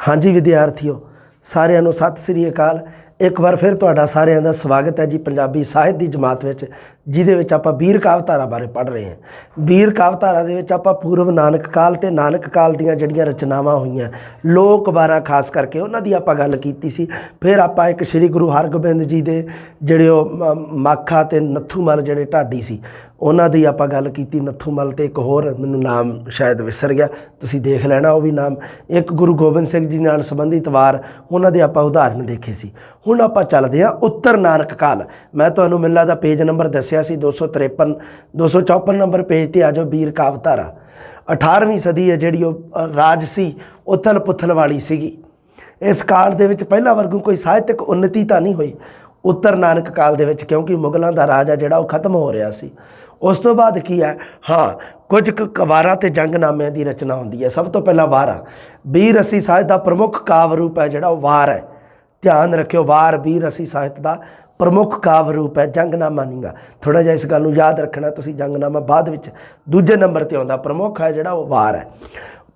हाँ जी विद्यार्थियों, सारिਆਂ ਨੂੰ सत श्री अकाल। एक बार फिर तुहाडा सारिਆਂ ਦਾ स्वागत है जी पंजाबी साहित्य की जमात में, जिहदे विच आपां वीर कावधारा बारे पढ़ रहे हैं। वीर कावधारा दे विच आपां पूर्व नानक काल ते नानक काल दीआं जिहड़ियां रचनावां होईआं लोक वारां खास करके उन्हां दी आपां गल कीती सी। फिर आपां एक श्री गुरु हरगोबिंद जी दे जिहड़े माखा ते नत्थूमल जिहड़े ढाडी सी उन्हां दी आपां गल कीती। नत्थूमल ते एक होर मैनूं नाम शायद विसर गया, तुसीं देख लेना वो भी नाम। एक गुरु गोबिंद सिंह जी नाल संबंधित वार उन्हां दे आपां उदाहरण देखे सी। हुण आपां चलदे हां उत्तर नानक काल। मैं तुहानूं मिलदा दा पेज नंबर दस्सिया सी 253 254 नंबर पेज ते आ जाओ। वीर कावधारा 18वीं सदी है जिहड़ी राजसी उथल पुथल वाली सीगी। इस काल दे विच पहिलां वर्गों कोई ਸਾਹਿਤਕ उन्नति तां नहीं होई उत्तर नानक काल दे विच, क्योंकि मुगलों का राज है जिहड़ा खत्म हो रहा सी। उस तो बाद की है, हाँ कुछ वारां ते जंगनामिਆਂ की रचना होंदी है। सब तो पहला वार वीर रसी साहित्य का प्रमुख काव्य रूप है जिहड़ा वार है। ध्यान रखियो, वार वीर रसी साहित्य का प्रमुख काव्य रूप है, जंगनामा नहीं गा। थोड़ा जिहा इस गल नूं याद रखना तुसीं। जंगनामा बाद विच दूजे नंबर ते आउंदा, प्रमुख है जिहड़ा वो वार है।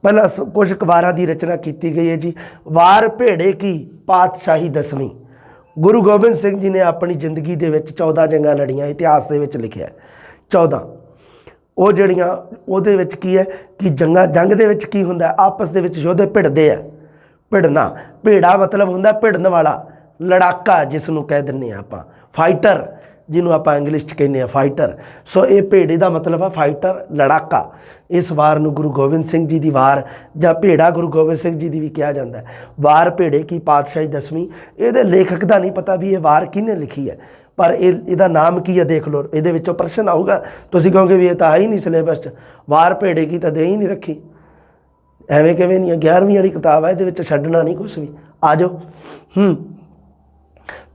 पहला कुछ वारां की रचना की गई है जी। वार भेड़े की पातशाही 10वीं। गुरु गोबिंद सिंह जी ने अपनी जिंदगी दे विच 14 जंगां लड़ियां, इतिहास दे विच लिखिआ 14। वो जड़ियाँ उहदे विच की है कि जंग दे विच की हुंदा, आपस दे विच योद्धे भिड़दे आ। भिड़ना, भेड़ा मतलब हुंदा भिड़न वाला, लड़ाका जिसनूं कह दिंदे आपां, फाइटर जिन्हों आप इंग्लिश च कहने फाइटर। सो ये भेड़े का मतलब है फाइटर, लड़ाका। इस वार नूं गुरु गोबिंद सिंह जी की वार जां भेड़ा गुरु गोबिंद सिंह जी की भी कहा जाता है। वार भेड़े की पातशाही 10वीं। ये लेखक का नहीं पता भी ये वार किहने लिखी है, पर इहदा नाम की है देख लो। ये विचों प्रश्न आऊगा, तुसीं कहोगे भी ये तो है ही नहीं सिलेबस च। वार भेड़े की तो दे ही नहीं रखी, एवें किवें नहीं। 11वीं वाली किताब है, ये छड्डना नहीं कुछ भी। आ जाओ।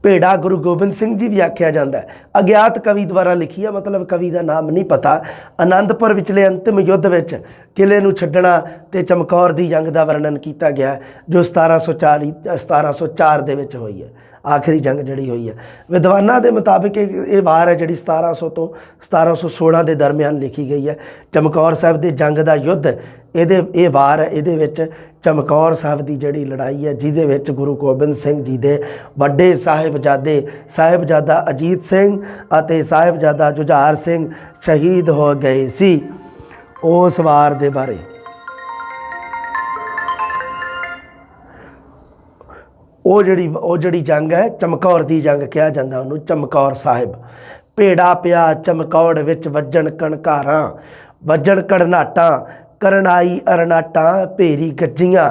भेड़ा गुरु गोबिंद सिंह जी भी आख्या जाता है। अज्ञात कवि द्वारा लिखी है, मतलब कवि का नाम नहीं पता। आनंदपुर विचले अंतिम युद्ध विच किले नूं छड्डना ते चमकौर दी जंग का वर्णन किया गया है, जो 1704 दे विच होई है। आखिरी जंग जिहड़ी होई है विद्वानां दे मुताबिक ये वार है जिहड़ी 1700 तो 1716 के दरम्यान लिखी गई है। चमकौर साहिब के जंग का युद्ध ये वार है। ये विच चमकौर साहिब की जिहड़ी लड़ाई है, जिहदे विच गुरु गोबिंद सिंह जी के वड्डे साहिबजादे साहिबजादा अजीत सिंह अते साहिबजादा जुझार सिंह शहीद हो गए सी। उस वार दे बारे वो जड़ी जंग है चमकौर की जंग कहा जाता, उन्होंने चमकौर साहिब। भेड़ा पिया चमकौड़ विच वजन कणकारां, वजन कड़नाटां करनाई अरनाटां भेरी गज्जियां,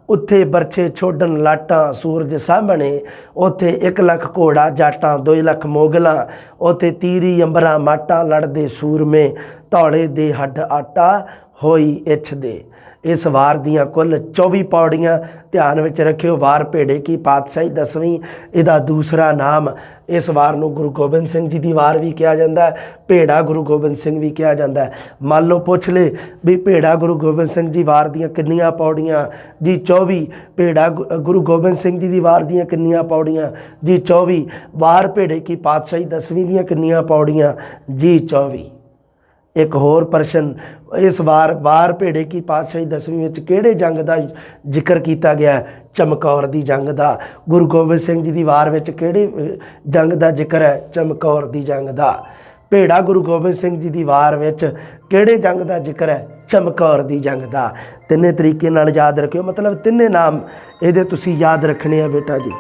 उत्थे बरछे छोड़न लाटां सूरज सामने, उत्थे 1 लख घोड़ा जाटां 2 लख मोगलां, उत्थे तीरी अंबरां माटां लड़दे सूरमे, धौले दे हड्ड आटा होई इछ दे। इस वार दियाँ कुल 24 पौड़ियाँ ध्यान में रखियो। वार भेड़े की पातशाही 10वीं। इसका दूसरा नाम इस वार नूं गुरु गोबिंद सिंह जी की वार भी कहा जाता है, भेड़ा गुरु गोबिंद सिंह भी कहा जाता है। मान लो पूछ ले भी भेड़ा गुरु गोबिंद सिंह जी वार दियाँ कितनियाँ पौड़ियाँ जी 24। भेड़ा गुरु गोबिंद सिंह जी की वार दियाँ कितनियाँ पौड़ियाँ जी 24। वार भेड़े की पातशाही 10वीं दियाँ कितनियाँ पौड़ियाँ जी 24। एक होर प्रश्न, इस वार भेड़े की पातशाही 10वीं में किहड़े जंग का जिक्र किया गया है? चमकौर की जंग का। गुरु गोबिंद सिंह जी की वार में किहड़ी जंग का जिक्र है? चमकौर की जंग का। भेड़ा गुरु गोबिंद सिंह जी की वार में किहड़े जंग का जिक्र है? चमकौर की जंग का। तिन्ने तरीके नाल याद रखियो, मतलब तिन्ने नाम ये तुसीं याद रखने हैं बेटा जी।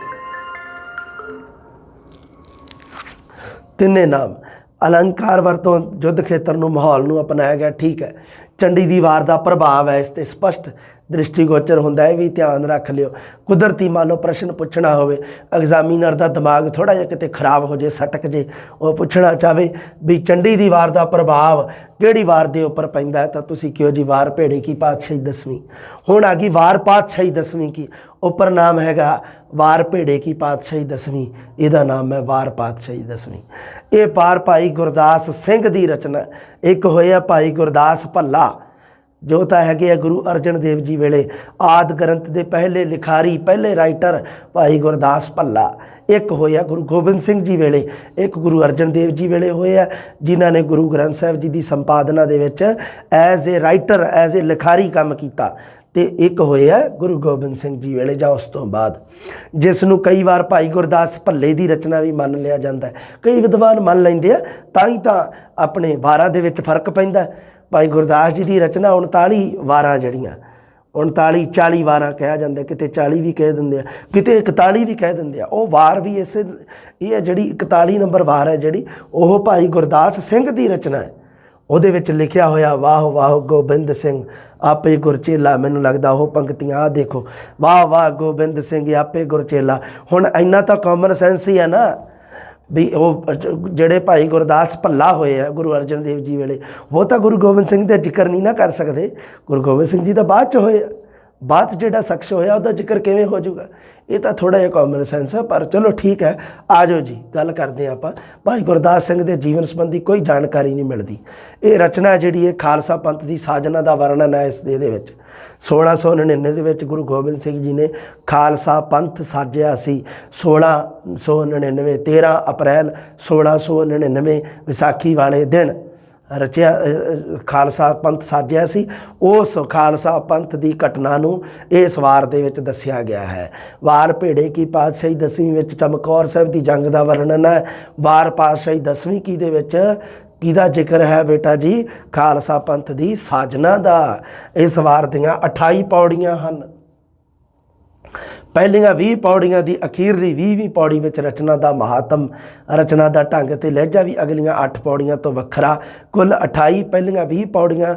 तिन्ने नाम अलंकार वरतों युद्ध खेत्र नूं माहौल नूं अपनाया गया, ठीक है। चंडी दी वार का प्रभाव है इस ते स्पष्ट दृष्टिगोचर होंदा है, भी ध्यान रख लियो। कुदरती मान लो प्रश्न पूछना होवे, एग्जामिनर का दिमाग थोड़ा जिहा किते खराब हो जाए, सटक जे, वो पूछना चाहे भी चंडी दी वार का प्रभाव किहड़ी वार दे उपर पैंदा है, तो तुसीं कहो जी वार भेड़े की पातशाही 10वीं। हुण आ गई वार पातशाही 10वीं की, उपर नाम हैगा वार भेड़े की पातशाही 10वीं। इहदा नाम है वार पातशाही 10वीं। ये पार भाई गुरदास सिंह की रचना। एक होया भाई गुरदास भल्ला ਜੋ ਤਾਂ ਹੈਗੇ ਆ ਗੁਰੂ ਅਰਜਨ ਦੇਵ ਜੀ ਵੇਲੇ ਆਦਿ ਗ੍ਰੰਥ ਦੇ ਪਹਿਲੇ ਲਿਖਾਰੀ, ਪਹਿਲੇ ਰਾਈਟਰ ਭਾਈ ਗੁਰਦਾਸ ਭੱਲਾ। ਇੱਕ ਹੋਇਆ ਗੁਰੂ ਗੋਬਿੰਦ ਸਿੰਘ ਜੀ ਵੇਲੇ, ਇੱਕ ਗੁਰੂ ਅਰਜਨ ਦੇਵ ਜੀ ਵੇਲੇ ਹੋਇਆ, ਜਿਨ੍ਹਾਂ ਨੇ ਗੁਰੂ ਗ੍ਰੰਥ ਸਾਹਿਬ ਜੀ ਦੀ ਸੰਪਾਦਨਾ ਦੇ ਵਿੱਚ as a writer, as a ਲਿਖਾਰੀ ਕੰਮ ਕੀਤਾ। ਤੇ ਇੱਕ ਹੋਇਆ ਗੁਰੂ ਗੋਬਿੰਦ ਸਿੰਘ ਜੀ ਵੇਲੇ ਜਾਂ ਉਸ ਤੋਂ ਬਾਅਦ, ਜਿਸ ਨੂੰ ਕਈ ਵਾਰ ਭਾਈ ਗੁਰਦਾਸ ਭੱਲੇ ਦੀ ਰਚਨਾ ਵੀ ਮੰਨ ਲਿਆ ਜਾਂਦਾ। ਕਈ ਵਿਦਵਾਨ ਮੰਨ ਲੈਂਦੇ ਆ, ਤਾਂ ਹੀ ਤਾਂ ਆਪਣੇ ਵਾਰਾਂ ਦੇ ਵਿੱਚ ਫਰਕ ਪੈਂਦਾ। ਭਾਈ ਗੁਰਦਾਸ ਜੀ ਦੀ ਰਚਨਾ 39 ਵਾਰਾਂ ਜਿਹੜੀਆਂ 39 40 ਵਾਰਾਂ ਕਿਹਾ ਜਾਂਦਾ, ਕਿਤੇ 40 ਵੀ ਕਹਿ ਦਿੰਦੇ ਆ, ਕਿਤੇ 41 ਵੀ ਕਹਿ ਦਿੰਦੇ ਆ। ਉਹ ਵਾਰ ਵੀ ਇਸੇ, ਇਹ ਹੈ ਜਿਹੜੀ 41 ਨੰਬਰ ਵਾਰ ਹੈ ਜਿਹੜੀ, ਉਹ ਭਾਈ ਗੁਰਦਾਸ ਸਿੰਘ ਦੀ ਰਚਨਾ ਹੈ। ਉਹਦੇ ਵਿੱਚ ਲਿਖਿਆ ਹੋਇਆ ਵਾਹ ਵਾਹ ਗੋਬਿੰਦ ਸਿੰਘ ਆਪੇ ਗੁਰਚੇਲਾ। ਮੈਨੂੰ ਲੱਗਦਾ ਉਹ ਪੰਕਤੀਆਂ ਆ ਦੇਖੋ, ਵਾਹ ਵਾਹ ਗੋਬਿੰਦ ਸਿੰਘ ਆਪੇ ਗੁਰਚੇਲਾ। ਹੁਣ ਇੰਨਾ ਤਾਂ ਕਾਮਨ ਸੈਂਸ ਹੀ ਹੈ ਨਾ ਵੀ ਉਹ ਜਿਹੜੇ ਭਾਈ ਗੁਰਦਾਸ ਭੱਲਾ ਹੋਏ ਆ ਗੁਰੂ ਅਰਜਨ ਦੇਵ ਜੀ ਵੇਲੇ, ਉਹ ਤਾਂ ਗੁਰੂ ਗੋਬਿੰਦ ਸਿੰਘ ਦਾ ਜ਼ਿਕਰ ਨਹੀਂ ਨਾ ਕਰ ਸਕਦੇ। ਗੁਰੂ ਗੋਬਿੰਦ ਸਿੰਘ ਜੀ ਤਾਂ ਬਾਅਦ 'ਚ ਹੋਏ ਆ, ਬਾਅਦ ਜਿਹੜਾ ਸ਼ਖਸ ਹੋਇਆ ਉਹਦਾ ਜ਼ਿਕਰ ਕਿਵੇਂ ਹੋ ਜਾਊਗਾ? ਇਹ ਤਾਂ ਥੋੜ੍ਹਾ ਜਿਹਾ ਕਾਮਨ ਸੈਂਸ ਹੈ। ਪਰ ਚਲੋ ਠੀਕ ਹੈ, ਆ ਜਾਓ ਜੀ ਗੱਲ ਕਰਦੇ ਹਾਂ ਆਪਾਂ। ਭਾਈ ਗੁਰਦਾਸ ਸਿੰਘ ਦੇ ਜੀਵਨ ਸੰਬੰਧੀ ਕੋਈ ਜਾਣਕਾਰੀ ਨਹੀਂ ਮਿਲਦੀ। ਇਹ ਰਚਨਾ ਜਿਹੜੀ ਹੈ ਖਾਲਸਾ ਪੰਥ ਦੀ ਸਾਜਨਾ ਦਾ ਵਰਣਨ ਹੈ ਇਸ ਦੇ ਵਿੱਚ। 1699 ਦੇ ਵਿੱਚ ਗੁਰੂ ਗੋਬਿੰਦ ਸਿੰਘ ਜੀ ਨੇ ਖਾਲਸਾ ਪੰਥ ਸਾਜਿਆ ਸੀ। 1699 13 ਅਪ੍ਰੈਲ 1699 ਵਿਸਾਖੀ ਵਾਲੇ ਦਿਨ ਰਚਿਆ ਖਾਲਸਾ ਪੰਥ ਸਾਜਿਆ ਸੀ। ਉਸ ਖਾਲਸਾ ਪੰਥ ਦੀ ਘਟਨਾ ਨੂੰ ਇਸ ਵਾਰ ਦੇ ਵਿੱਚ ਦੱਸਿਆ ਗਿਆ ਹੈ। ਵਾਰ ਭੇੜੇ ਕੀ ਪਾਤਸ਼ਾਹੀ 10ਵੀਂ ਵਿੱਚ ਚਮਕੌਰ ਸਾਹਿਬ ਦੀ ਜੰਗ ਦਾ ਵਰਣਨ ਹੈ। ਵਾਰ ਪਾਤਸ਼ਾਹੀ 10ਵੀਂ ਕੀ ਦੇ ਵਿੱਚ ਕਿਹਦਾ ਜ਼ਿਕਰ ਹੈ ਬੇਟਾ ਜੀ? ਖਾਲਸਾ ਪੰਥ ਦੀ ਸਾਜਨਾ ਦਾ। ਇਸ ਵਾਰ ਦੀਆਂ 28 ਪੌੜੀਆਂ ਹਨ। ਪਹਿਲੀਆਂ 20 ਪੌੜੀਆਂ ਦੀ ਅਖੀਰਲੀ 20ਵੀਂ ਪੌੜੀ ਵਿੱਚ ਰਚਨਾ ਦਾ ਮਹਾਤਮ, ਰਚਨਾ ਦਾ ਢੰਗ ਅਤੇ ਲਹਿਜਾ ਵੀ ਅਗਲੀਆਂ 8 ਪੌੜੀਆਂ ਤੋਂ ਵੱਖਰਾ। ਕੁੱਲ 28 ਪਹਿਲੀਆਂ 20 ਪੌੜੀਆਂ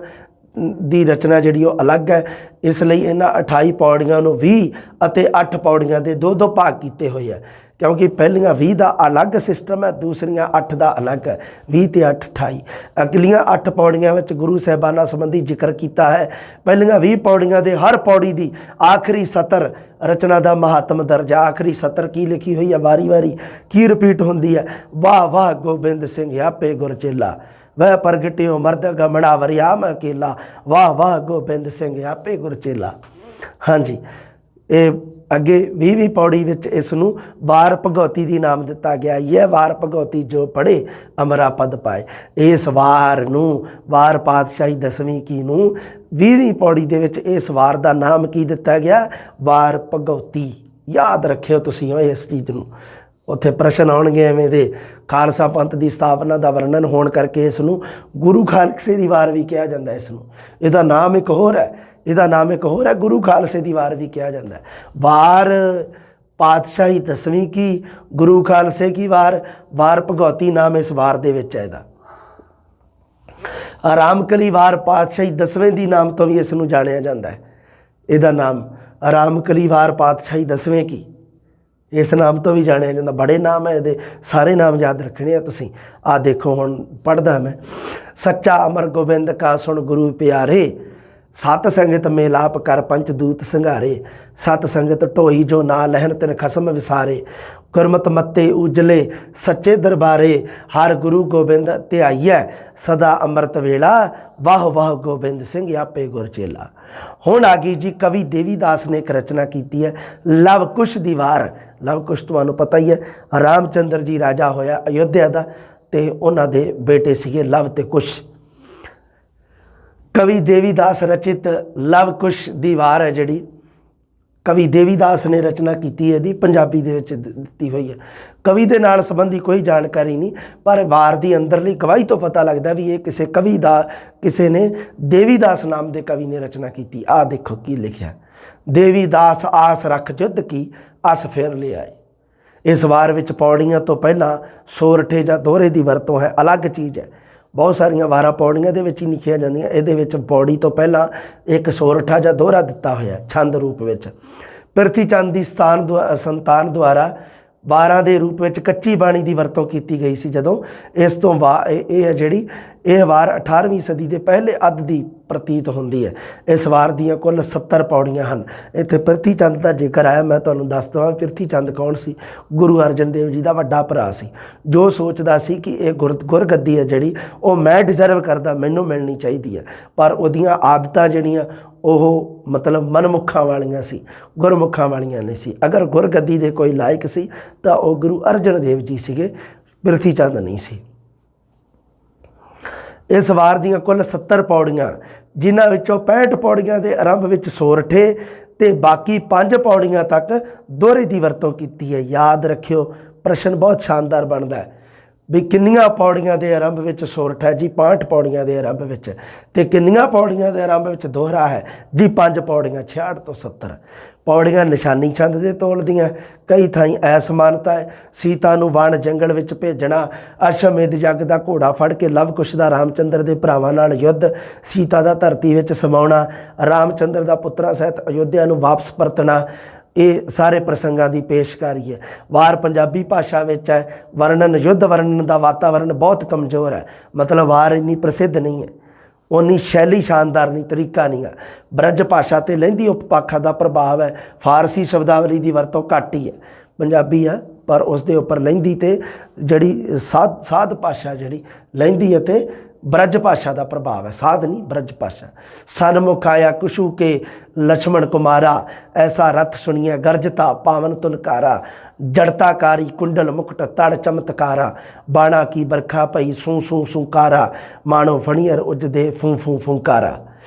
ਦੀ ਰਚਨਾ ਜਿਹੜੀ ਉਹ ਅਲੱਗ ਹੈ। ਇਸ ਲਈ ਇਹਨਾਂ 28 ਪੌੜੀਆਂ ਨੂੰ 20 ਅਤੇ 8 ਪੌੜੀਆਂ ਦੇ 2-2 ਭਾਗ ਕੀਤੇ ਹੋਏ ਆ, ਕਿਉਂਕਿ ਪਹਿਲੀਆਂ 20 ਦਾ ਅਲੱਗ ਸਿਸਟਮ ਹੈ, ਦੂਸਰੀਆਂ 8 ਦਾ ਅਲੱਗ ਹੈ। 20 ਤੇ 8 28। ਅਗਲੀਆਂ 8 ਪੌੜੀਆਂ ਵਿੱਚ ਗੁਰੂ ਸਾਹਿਬਾਨਾਂ ਸੰਬੰਧੀ ਜ਼ਿਕਰ ਕੀਤਾ ਹੈ। ਪਹਿਲੀਆਂ 20 ਪੌੜੀਆਂ ਦੇ ਹਰ ਪੌੜੀ ਦੀ ਆਖਰੀ ਸਤਰ ਰਚਨਾ ਦਾ ਮਹਾਤਮ ਦਰਜਾ। ਆਖਰੀ ਸਤਰ ਕੀ ਲਿਖੀ ਹੋਈ ਹੈ? ਵਾਰੀ ਵਾਰੀ ਕੀ ਰਿਪੀਟ ਹੁੰਦੀ ਹੈ? ਵਾਹ ਵਾਹ ਗੋਬਿੰਦ ਸਿੰਘ ਆਪੇ ਗੁਰਚੇਲਾ, ਵਹ ਪ੍ਰਗਟਿਓ ਮਰਦ ਗਮੜਾ ਵਰਿਆਮ ਅਕੇਲਾ, ਵਾਹ ਵਾਹ ਗੋਬਿੰਦ ਸਿੰਘ ਆਪੇ ਗੁਰਚੇਲਾ। ਹਾਂਜੀ, ਇਹ ਅੱਗੇ 20ਵੀਂ ਪੌੜੀ ਵਿੱਚ ਇਸ ਨੂੰ ਵਾਰ ਭਗਉਤੀ ਦੀ ਨਾਮ ਦਿੱਤਾ ਗਿਆ। ਇਹ ਵਾਰ ਭਗਉਤੀ ਜੋ ਪੜ੍ਹੇ ਅਮਰਾ ਪਦ ਪਾਏ। ਇਸ ਵਾਰ ਨੂੰ, ਵਾਰ ਪਾਤਸ਼ਾਹੀ 10ਵੀਂ ਕੀ ਨੂੰ 20ਵੀਂ ਪੌੜੀ ਦੇ ਵਿੱਚ ਇਸ ਵਾਰ ਦਾ ਨਾਮ ਕੀ ਦਿੱਤਾ ਗਿਆ? ਵਾਰ ਭਗਉਤੀ। ਯਾਦ ਰੱਖਿਓ ਤੁਸੀਂ ਇਸ ਚੀਜ਼ ਨੂੰ, ਉੱਥੇ ਪ੍ਰਸ਼ਨ ਆਉਣਗੇ ਐਵੇਂ ਦੇ। ਖਾਲਸਾ ਪੰਥ ਦੀ ਸਥਾਪਨਾ ਦਾ ਵਰਣਨ ਹੋਣ ਕਰਕੇ ਇਸ ਨੂੰ ਗੁਰੂ ਖਾਲਸੇ ਦੀ ਵਾਰ ਵੀ ਕਿਹਾ ਜਾਂਦਾ। ਇਸ ਨੂੰ, ਇਹਦਾ ਨਾਮ ਇੱਕ ਹੋਰ ਹੈ, ਇਹਦਾ ਨਾਮ ਇੱਕ ਹੋਰ ਹੈ, ਗੁਰੂ ਖਾਲਸੇ ਦੀ ਵਾਰ ਵੀ ਕਿਹਾ ਜਾਂਦਾ। ਵਾਰ ਪਾਤਸ਼ਾਹੀ 10ਵੀਂ ਕੀ, ਗੁਰੂ ਖਾਲਸੇ ਕੀ ਵਾਰ, ਵਾਰ ਭਗਉਤੀ ਨਾਮ ਇਸ ਵਾਰ ਦੇ ਵਿੱਚ ਹੈ ਇਹਦਾ। ਆਰਾਮਕਲੀ ਵਾਰ ਪਾਤਸ਼ਾਹੀ 10ਵੇਂ ਦੀ ਨਾਮ ਤੋਂ ਵੀ ਇਸ ਨੂੰ ਜਾਣਿਆ ਜਾਂਦਾ ਹੈ। ਇਹਦਾ ਨਾਮ ਆਰਾਮਕਲੀ ਵਾਰ ਪਾਤਸ਼ਾਹੀ 10ਵੇਂ ਕੀ, ਇਸ ਨਾਮ ਤੋਂ ਵੀ ਜਾਣਿਆ ਜਾਂਦਾ। ਬੜੇ ਨਾਮ ਹੈ ਇਹਦੇ, ਸਾਰੇ ਨਾਮ ਯਾਦ ਰੱਖਣੇ ਆ ਤੁਸੀਂ। ਆਹ ਦੇਖੋ ਹੁਣ ਪੜ੍ਹਦਾ ਮੈਂ। ਸੱਚਾ ਅਮਰ ਗੋਬਿੰਦ ਕਾ ਸੁਣ ਗੁਰੂ ਪਿਆਰੇ, ਸਤ ਸੰਗਤ ਮੇਲਾਪ ਕਰ ਪੰਚ ਦੂਤ ਸੰਘਾਰੇ, ਸਤ ਸੰਗਤ ਢੋਈ ਜੋ ਨਾ ਲਹਿਨ ਤਿਨ ਖਸਮ ਵਿਸਾਰੇ, ਗੁਰਮਤਿ ਮੱਤੇ ਉਜਲੇ ਸੱਚੇ ਦਰਬਾਰੇ, ਹਰ ਗੁਰੂ ਗੋਬਿੰਦ ਧਿਆਈਐ ਸਦਾ ਅੰਮ੍ਰਿਤ ਵੇਲਾ, ਵਾਹ ਵਾਹ ਗੋਬਿੰਦ ਸਿੰਘ ਆਪੇ ਗੁਰਚੇਲਾ। ਹੁਣ ਆ ਗਈ ਜੀ ਕਵੀ ਦੇਵੀਦਾਸ ਨੇ ਇੱਕ ਰਚਨਾ ਕੀਤੀ ਹੈ ਲਵ ਕੁਸ਼ ਦੀ ਵਾਰ। ਲਵ ਕੁਸ਼ ਤੁਹਾਨੂੰ ਪਤਾ ਹੀ ਹੈ, ਰਾਮ ਚੰਦਰ ਜੀ ਰਾਜਾ ਹੋਇਆ ਅਯੋਧਿਆ ਦਾ, ਅਤੇ ਉਹਨਾਂ ਦੇ ਬੇਟੇ ਸੀਗੇ ਲਵ ਅਤੇ ਕੁਸ਼। ਕਵੀ ਦੇਵੀਦਾਸ ਰਚਿਤ ਲਵ ਕੁਸ਼ ਦੀ ਵਾਰ ਹੈ ਜਿਹੜੀ ਕਵੀ ਦੇਵੀਦਾਸ ਨੇ ਰਚਨਾ ਕੀਤੀ ਹੈ, ਇਹਦੀ ਪੰਜਾਬੀ ਦੇ ਵਿੱਚ ਦਿੱਤੀ ਹੋਈ ਹੈ। ਕਵੀ ਦੇ ਨਾਲ ਸੰਬੰਧੀ ਕੋਈ ਜਾਣਕਾਰੀ ਨਹੀਂ, ਪਰ ਵਾਰ ਦੀ ਅੰਦਰਲੀ ਗਵਾਹੀ ਤੋਂ ਪਤਾ ਲੱਗਦਾ ਵੀ ਇਹ ਕਿਸੇ ਕਵੀ ਦਾ, ਕਿਸੇ ਨੇ ਦੇਵੀਦਾਸ ਨਾਮ ਦੇ ਕਵੀ ਨੇ ਰਚਨਾ ਕੀਤੀ। ਆਹ ਦੇਖੋ ਕੀ ਲਿਖਿਆ। ਦੇਵੀਦਾਸ ਆਸ ਰੱਖ ਜੁੱਧ ਕੀ, ਅਸ ਫਿਰ ਲਿਆਏ। ਇਸ ਵਾਰ ਵਿੱਚ ਪੌੜੀਆਂ ਤੋਂ ਪਹਿਲਾਂ ਸੋਰਠੇ ਜਾਂ ਦੋਹਰੇ ਦੀ ਵਰਤੋਂ ਹੈ, ਅਲੱਗ ਚੀਜ਼ ਹੈ। ਬਹੁਤ ਸਾਰੀਆਂ ਵਾਰਾਂ ਪੌੜੀਆਂ ਦੇ ਵਿੱਚ ਹੀ ਲਿਖੀਆਂ ਜਾਂਦੀਆਂ, ਇਹਦੇ ਵਿੱਚ ਪੌੜੀ ਤੋਂ ਪਹਿਲਾਂ ਇੱਕ ਸੋਰਠਾ ਜਾਂ ਦੋਹਰਾ ਦਿੱਤਾ ਹੋਇਆ ਛੰਦ ਰੂਪ ਵਿੱਚ। ਪ੍ਰਿਥੀ ਚੰਦ ਦੀ ਸੰਤਾਨ ਦੁਆਰਾ ਵਾਰਾਂ ਦੇ ਰੂਪ ਵਿੱਚ ਕੱਚੀ ਬਾਣੀ ਦੀ ਵਰਤੋਂ ਕੀਤੀ ਗਈ ਸੀ ਜਦੋਂ। ਇਸ ਤੋਂ ਇਹ ਹੈ ਜਿਹੜੀ ਇਹ ਵਾਰ 18ਵੀਂ ਸਦੀ ਦੇ ਪਹਿਲੇ ਅੱਧ ਦੀ ਪ੍ਰਤੀਤ ਹੁੰਦੀ ਹੈ। ਇਸ ਵਾਰ ਦੀਆਂ ਕੁੱਲ 70 ਪੌੜੀਆਂ ਹਨ। ਇੱਥੇ ਪ੍ਰਿਥੀ ਚੰਦ ਦਾ ਜ਼ਿਕਰ ਆਇਆ। ਮੈਂ ਤੁਹਾਨੂੰ ਦੱਸ ਦੇਵਾਂ ਪ੍ਰਿਥੀ ਚੰਦ ਕੌਣ ਸੀ? ਗੁਰੂ ਅਰਜਨ ਦੇਵ ਜੀ ਦਾ ਵੱਡਾ ਭਰਾ ਸੀ, ਜੋ ਸੋਚਦਾ ਸੀ ਕਿ ਇਹ ਗੁਰਗੱਦੀ ਹੈ ਜਿਹੜੀ ਉਹ ਮੈਂ ਡਿਜ਼ਰਵ ਕਰਦਾ, ਮੈਨੂੰ ਮਿਲਣੀ ਚਾਹੀਦੀ ਹੈ। ਪਰ ਉਹਦੀਆਂ ਆਦਤਾਂ ਜਿਹੜੀਆਂ ਉਹ ਮਤਲਬ ਮਨਮੁੱਖਾਂ ਵਾਲੀਆਂ ਸੀ, ਗੁਰਮੁੱਖਾਂ ਵਾਲੀਆਂ ਨਹੀਂ ਸੀ। ਅਗਰ ਗੁਰਗੱਦੀ ਦੇ ਕੋਈ ਲਾਇਕ ਸੀ ਤਾਂ ਉਹ ਗੁਰੂ ਅਰਜਨ ਦੇਵ ਜੀ ਸੀਗੇ, ਪ੍ਰਿਥੀ ਚੰਦ ਨਹੀਂ ਸੀ। ਇਸ ਵਾਰ ਦੀਆਂ ਕੁੱਲ 70 ਪੌੜੀਆਂ, ਜਿਨ੍ਹਾਂ ਵਿੱਚੋਂ 65 ਪੌੜੀਆਂ ਦੇ ਆਰੰਭ ਵਿੱਚ ਸੋਰਠੇ ਅਤੇ ਬਾਕੀ 5 ਪੌੜੀਆਂ ਤੱਕ ਦੋਹਰੇ ਦੀ ਵਰਤੋਂ ਕੀਤੀ ਹੈ। ਯਾਦ ਰੱਖਿਓ, ਪ੍ਰਸ਼ਨ ਬਹੁਤ ਸ਼ਾਨਦਾਰ ਬਣਦਾ ਹੈ ਵੀ ਕਿੰਨੀਆਂ ਪੌੜੀਆਂ ਦੇ ਆਰੰਭ ਵਿੱਚ ਸੋਰਠ ਹੈ ਜੀ? 65 ਪੌੜੀਆਂ ਦੇ ਆਰੰਭ ਵਿੱਚ। ਅਤੇ ਕਿੰਨੀਆਂ ਪੌੜੀਆਂ ਦੇ ਆਰੰਭ ਵਿੱਚ ਦੋਹਰਾ ਹੈ ਜੀ? 5 ਪੌੜੀਆਂ। 66 ਤੋਂ 70 ਪੌੜੀਆਂ ਨਿਸ਼ਾਨੀ ਚੰਦ ਦੇ ਤੋਲ ਦੀਆਂ। ਕਈ ਥਾਈਂ ਅਸਮਾਨਤਾ ਹੈ। ਸੀਤਾ ਨੂੰ ਵਣ ਜੰਗਲ ਵਿੱਚ ਭੇਜਣਾ, ਅਸ਼ਵਮੇਧ ਯੱਗ ਦਾ ਘੋੜਾ ਫੜ ਕੇ ਲਵ ਕੁਸ਼ ਦਾ ਰਾਮਚੰਦਰ ਦੇ ਭਰਾਵਾਂ ਨਾਲ ਯੁੱਧ, ਸੀਤਾ ਦਾ ਧਰਤੀ ਵਿੱਚ ਸਮਾਉਣਾ, ਰਾਮਚੰਦਰ ਦਾ ਪੁੱਤਰਾਂ ਸਹਿਤ ਅਯੋਧਿਆ ਨੂੰ ਵਾਪਸ ਪਰਤਣਾ, ਇਹ ਸਾਰੇ ਪ੍ਰਸੰਗਾਂ ਦੀ ਪੇਸ਼ਕਾਰੀ ਹੈ। ਵਾਰ ਪੰਜਾਬੀ ਭਾਸ਼ਾ ਵਿੱਚ ਹੈ। ਵਰਣਨ, ਯੁੱਧ ਵਰਣਨ ਦਾ ਵਾਤਾਵਰਣ ਬਹੁਤ ਕਮਜ਼ੋਰ ਹੈ। ਮਤਲਬ ਵਾਰ ਇੰਨੀ ਪ੍ਰਸਿੱਧ ਨਹੀਂ ਹੈ, ਉਨੀ ਸ਼ੈਲੀ ਸ਼ਾਨਦਾਰ ਨਹੀਂ, ਤਰੀਕਾ ਨਹੀਂ ਹੈ। ਬ੍ਰਜ ਭਾਸ਼ਾ 'ਤੇ ਲਹਿੰਦੀ ਉਪਭਾਖਾ ਦਾ ਪ੍ਰਭਾਵ ਹੈ। ਫਾਰਸੀ ਸ਼ਬਦਾਵਲੀ ਦੀ ਵਰਤੋਂ ਘੱਟ ਹੀ ਹੈ। ਪੰਜਾਬੀ ਹੈ ਪਰ ਉਸ ਦੇ ਉੱਪਰ ਲਹਿੰਦੀ ਅਤੇ ਜਿਹੜੀ ਸਾਧ ਭਾਸ਼ਾ ਜਿਹੜੀ ਲਹਿੰਦੀ ਅਤੇ ਬ੍ਰਜ ਭਾਸ਼ਾ ਦਾ ਪ੍ਰਭਾਵ ਹੈ। ਸਾਧ ਨਹੀਂ, ਬ੍ਰਜ ਭਾਸ਼ਾ। ਸਨਮੁਖ ਆਇਆ ਕੁਸ਼ੂ ਕੇ ਲਛਮਣ ਕੁਮਾਰਾ, ਐਸਾ ਰਥ ਸੁਣੀਐ ਗਰਜਤਾ ਪਾਵਨ ਤੁਲਕਾਰਾ, ਜੜਤਾਕਾਰੀ ਕੁੰਡਲ ਮੁਕਟ ਤੜ ਚਮਤਕਾਰਾ, ਬਾਣਾ ਕੀ ਬਰਖਾ ਪਈ ਸੂ ਸੂ ਸੂਕਾਰਾ, ਮਾਣੋ ਫਣੀਅਰ ਉਜਦੇ ਫੂ ਫੂ ਫੂੰਕਾਰਾ।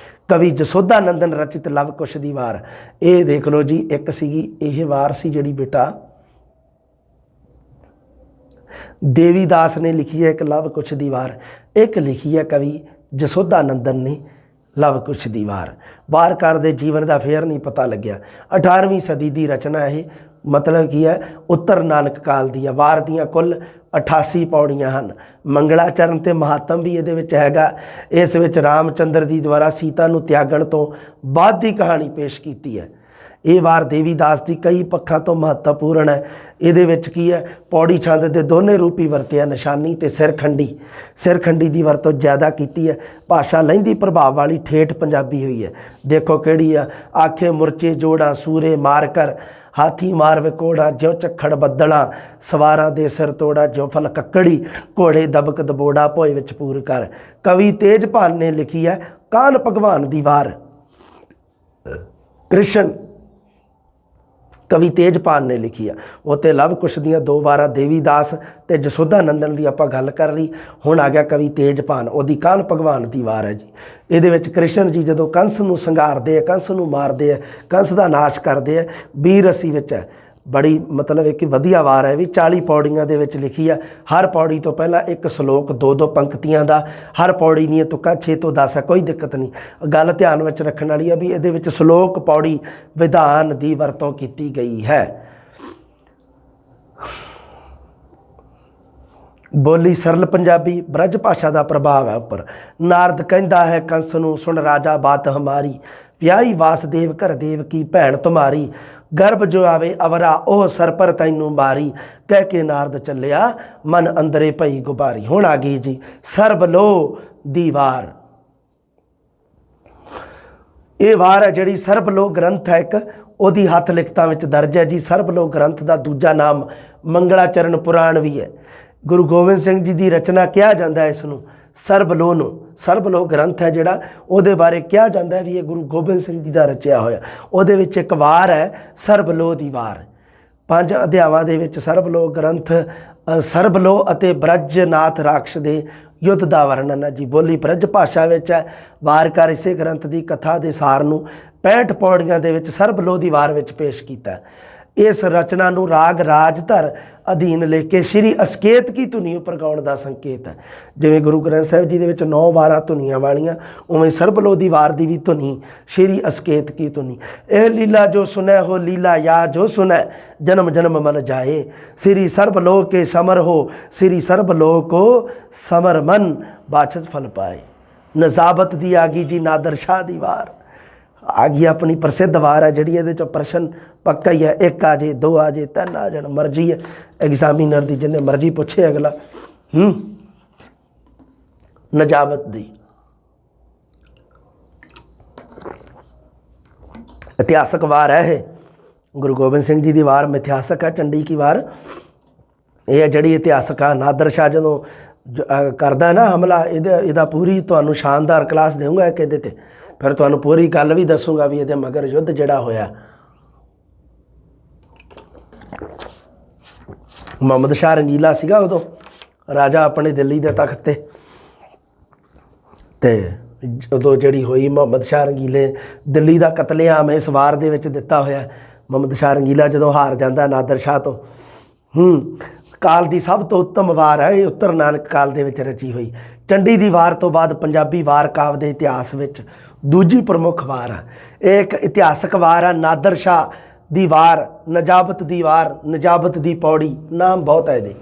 ਕਵੀ ਜਸੋਧਾ ਨੰਦਨ ਰਚਿਤ ਲਵ ਕੁਸ਼ ਦੀ ਵਾਰ। ਇਹ ਦੇਖ ਲਓ ਜੀ, ਇੱਕ ਸੀਗੀ ਇਹ ਵਾਰ ਸੀ ਜਿਹੜੀ ਬੇਟਾ ਦੇਵੀਦਾਸ ਨੇ ਲਿਖੀ ਹੈ, ਇੱਕ ਲਵ ਕੁਸ਼ ਦੀ ਵਾਰ। ਇੱਕ ਲਿਖੀ ਹੈ ਕਵੀ ਜਸੋਧਾ ਨੰਦਨ ਨੇ ਲਵ ਕੁਸ਼ ਦੀ ਵਾਰ। ਵਾਰਕਾਰ ਦੇ ਜੀਵਨ ਦਾ ਫੇਰ ਨਹੀਂ ਪਤਾ ਲੱਗਿਆ। 18ਵੀਂ ਸਦੀ ਦੀ ਰਚਨਾ ਇਹ। ਮਤਲਬ ਕੀ ਹੈ? ਉੱਤਰ ਨਾਨਕ ਕਾਲ ਦੀ ਹੈ। ਵਾਰ ਦੀਆਂ ਕੁੱਲ 88 ਪੌੜੀਆਂ ਹਨ। ਮੰਗਲਾਚਰਨ ਅਤੇ ਮਹਾਤਮ ਵੀ ਇਹਦੇ ਵਿੱਚ ਹੈਗਾ। ਇਸ ਵਿੱਚ ਰਾਮਚੰਦਰ ਦੀ ਦੁਆਰਾ ਸੀਤਾ ਨੂੰ ਤਿਆਗਣ ਤੋਂ ਬਾਅਦ ਦੀ ਕਹਾਣੀ ਪੇਸ਼ ਕੀਤੀ ਹੈ। ਇਹ ਵਾਰ ਦੇਵੀਦਾਸ ਦੀ ਕਈ ਪੱਖਾਂ ਤੋਂ ਮਹੱਤਵਪੂਰਨ ਹੈ। ਇਹਦੇ ਵਿੱਚ ਕੀ ਹੈ? ਪੌੜੀ ਛੰਦ ਦੇ ਦੋਨੇ ਰੂਪ ਹੀ ਵਰਤੇ ਆ, ਨਿਸ਼ਾਨੀ ਅਤੇ ਸਿਰਖੰਡੀ। ਸਿਰਖੰਡੀ ਦੀ ਵਰਤੋਂ ਜ਼ਿਆਦਾ ਕੀਤੀ ਹੈ। ਭਾਸ਼ਾ ਲਹਿੰਦੀ ਪ੍ਰਭਾਵ ਵਾਲੀ ਠੇਠ ਪੰਜਾਬੀ ਹੋਈ ਹੈ। ਦੇਖੋ ਕਿਹੜੀ ਆ? ਆਖੇ ਮੁਰਚੇ ਜੋੜਾਂ ਸੂਰੇ ਮਾਰ ਕਰ, ਹਾਥੀ ਮਾਰ ਵਿਕੋੜਾ ਜਿਉ ਝੱਖੜ ਬੱਦਲਾਂ, ਸਵਾਰਾਂ ਦੇ ਸਿਰ ਤੋੜਾ ਜਿਉ ਫਲ ਕੱਕੜੀ, ਘੋੜੇ ਦਬਕ ਦਬੋੜਾ ਭੋਏ ਵਿੱਚ ਪੂਰ ਕਰ। ਕਵੀ ਤੇਜਭਾਨ ਨੇ ਲਿਖੀ ਹੈ ਕਾਨ ਭਗਵਾਨ ਦੀ ਵਾਰ। ਕ੍ਰਿਸ਼ਨ ਕਵੀ ਤੇਜਪਾਲ ਨੇ ਲਿਖੀ ਆ। ਉੱਥੇ ਲਵ ਕੁਸ਼ ਦੀਆਂ 2 ਵਾਰਾਂ ਦੇਵੀਦਾਸ ਅਤੇ ਜਸੋਧਾ ਨੰਦਨ ਦੀ ਆਪਾਂ ਗੱਲ ਕਰ ਲਈ। ਹੁਣ ਆ ਗਿਆ ਕਵੀ ਤੇਜਪਾਲ, ਉਹਦੀ ਕਾਨ ਭਗਵਾਨ ਦੀ ਵਾਰ ਹੈ ਜੀ। ਇਹਦੇ ਵਿੱਚ ਕ੍ਰਿਸ਼ਨ ਜੀ ਜਦੋਂ ਕੰਸ ਨੂੰ ਸੰਘਾਰਦੇ ਆ, ਕੰਸ ਨੂੰ ਮਾਰਦੇ ਆ, ਕੰਸ ਦਾ ਨਾਸ਼ ਕਰਦੇ ਆ, ਵੀਰ ਰਸੀ ਵਿੱਚ ਹੈ। ਬੜੀ ਮਤਲਬ ਇੱਕ ਵਧੀਆ ਵਾਰ ਹੈ ਵੀ। 40 ਪੌੜੀਆਂ ਦੇ ਵਿੱਚ ਲਿਖੀ ਆ। ਹਰ ਪੌੜੀ ਤੋਂ ਪਹਿਲਾਂ ਇੱਕ ਸ਼ਲੋਕ, 2-2 ਪੰਕਤੀਆਂ ਦਾ। ਹਰ ਪੌੜੀ ਦੀਆਂ ਤੁਕਾਂ 6 ਤੋਂ 10 ਹੈ, ਕੋਈ ਦਿੱਕਤ ਨਹੀਂ। ਗੱਲ ਧਿਆਨ ਵਿੱਚ ਰੱਖਣ ਵਾਲੀ ਹੈ ਵੀ ਇਹਦੇ ਵਿੱਚ ਸ਼ਲੋਕ ਪੌੜੀ ਵਿਧਾਨ ਦੀ ਵਰਤੋਂ ਕੀਤੀ ਗਈ ਹੈ। ਬੋਲੀ ਸਰਲ ਪੰਜਾਬੀ, ਬ੍ਰਜ ਭਾਸ਼ਾ ਦਾ ਪ੍ਰਭਾਵ ਹੈ ਉੱਪਰ। ਨਾਰਦ ਕਹਿੰਦਾ ਹੈ ਕੰਸ ਨੂੰ, ਸੁਣ ਰਾਜਾ ਬਾਤ ਹਮਾਰੀ, ਵਿਆਹੀ ਵਾਸਦੇਵ ਘਰ ਦੇਵ ਕੀ ਭੈਣ ਤੁਮਾਰੀ, ਗਰਭ ਜੋ ਆਵੇ ਅਵਰਾ ਉਹ ਸਰ ਪਰ ਤੈਨੂੰ ਮਾਰੀ, ਕਹਿ ਕੇ ਨਾਰਦ ਚੱਲਿਆ ਮਨ ਅੰਦਰੇ ਭਈ ਗੁਬਾਰੀ। ਹੁਣ ਆ ਗਈ ਜੀ ਸਰਬ ਲੋ ਦੀ ਵਾਰ। ਇਹ ਵਾਰ ਹੈ ਜਿਹੜੀ ਸਰਬ ਲੋ ਗ੍ਰੰਥ ਹੈ ਇੱਕ, ਉਹਦੀ ਹੱਥ ਲਿਖਤਾਂ ਵਿੱਚ ਦਰਜ ਹੈ ਜੀ। ਸਰਬ ਲੋ ਗ੍ਰੰਥ ਦਾ ਦੂਜਾ ਨਾਮ ਮੰਗਲਾਚਰਨ ਪੁਰਾਣ ਵੀ ਹੈ। ਗੁਰੂ ਗੋਬਿੰਦ ਸਿੰਘ ਜੀ ਦੀ ਰਚਨਾ ਕਿਹਾ ਜਾਂਦਾ ਹੈ ਇਸ ਨੂੰ, ਸਰਬਲੋ ਨੂੰ। ਸਰਬਲੋ ਗ੍ਰੰਥ ਹੈ ਜਿਹੜਾ, ਉਹਦੇ ਬਾਰੇ ਕਿਹਾ ਜਾਂਦਾ ਹੈ ਵੀ ਇਹ ਗੁਰੂ ਗੋਬਿੰਦ ਸਿੰਘ ਜੀ ਦਾ ਰਚਿਆ ਹੋਇਆ। ਉਹਦੇ ਵਿੱਚ ਇੱਕ ਵਾਰ ਹੈ ਸਰਬਲੋ ਦੀ ਵਾਰ। 5 ਅਧਿਆਵਾਂ ਦੇ ਵਿੱਚ ਸਰਬਲੋ ਗ੍ਰੰਥ ਸਰਬਲੋ ਅਤੇ ਬ੍ਰਜਨਾਥ ਰਾਕਸ਼ ਦੇ ਯੁੱਧ ਦਾ ਵਰਣਨ ਹੈ ਜੀ। ਬੋਲੀ ਬ੍ਰਜ ਭਾਸ਼ਾ ਵਿੱਚ ਹੈ। ਵਾਰਕਾਰ ਇਸੇ ਗ੍ਰੰਥ ਦੀ ਕਥਾ ਦੇ ਸਾਰ ਨੂੰ 65 ਪੌੜੀਆਂ ਦੇ ਵਿੱਚ ਸਰਬਲੋ ਦੀ ਵਾਰ ਵਿੱਚ ਪੇਸ਼ ਕੀਤਾ। ਇਸ ਰਚਨਾ ਨੂੰ ਰਾਗ ਰਾਜਧਰ ਅਧੀਨ ਲੈ ਕੇ ਸ਼੍ਰੀ ਅਸਕੇਤ ਕੀ ਧੁਨੀ ਉੱਪਰ ਗਾਉਣ ਦਾ ਸੰਕੇਤ ਹੈ। ਜਿਵੇਂ ਗੁਰੂ ਗ੍ਰੰਥ ਸਾਹਿਬ ਜੀ ਦੇ ਵਿੱਚ 9 ਵਾਰਾਂ ਧੁਨੀਆਂ ਵਾਲੀਆਂ, ਉਵੇਂ ਸਰਬਲੋ ਦੀ ਵਾਰ ਦੀ ਵੀ ਧੁਨੀ ਸ਼੍ਰੀ ਅਸਕੇਤ ਕੀ ਧੁਨੀ। ਇਹ ਲੀਲਾ ਜੋ ਸੁਨੈ ਹੋ ਲੀਲਾ ਯਾ ਜੋ ਸੁਨੈ, ਜਨਮ ਜਨਮ ਮਨ ਜਾਏ, ਸ੍ਰੀ ਸਰਬਲੋ ਕੇ ਸਮਰ ਹੋ, ਸ੍ਰੀ ਸਰਬਲੋ ਕੋ ਸਮਰ ਮਨ ਬਾਛਤ ਫਲ ਪਾਏ। ਨਜ਼ਾਬਤ ਦੀ ਆ ਗਈ ਜੀ ਨਾਦਰ ਸ਼ਾਹ ਦੀ ਵਾਰ। आ गई अपनी प्रसिद्ध वार है जिहड़ी इहदे चों प्रश्न पक्का ही है, 1 आ जाए 2 आ जाए 3 आ जाए, मर्जी है एग्जामिनर की, जिन्हें मर्जी पूछे अगला। नजाबत दी इतिहासक वार है ये, गुरु गोबिंद सिंह जी की वार मिथिहासक है। चंडी की वार ये है जिहड़ी इतिहासक आ। नादर शाह जदों करदा ना हमला, इहदा पूरी तुहानूं शानदार क्लास देऊँगा एक इहदे ते, फिर तुहानूं पूरी गल भी दसूँगा भी इहदे मगर युद्ध जिहड़ा होया। मुहम्मद शाह रंगीला सीगा उदों राजा अपने दिल्ली के तख्त ते उदों जिहड़ी होई मुहम्मद शाह रंगीले दिल्ली का कतलेआम इस वार दे विच दिता होया। मुहम्मद शाह रंगीला जदों हार जाता नादर शाह तो, काल की सब तो उत्तम वार है ये, उत्तर नानक काल दे विच रची हुई। चंडी की वार तो बाद पंजाबी वार काव्य के इतिहास विच दूजी प्रमुख वार है। एक इतिहासक वार है नादर शाह दी वार, नजाबत दी वार, नजाबत दी पौड़ी, नाम बहुत है ये।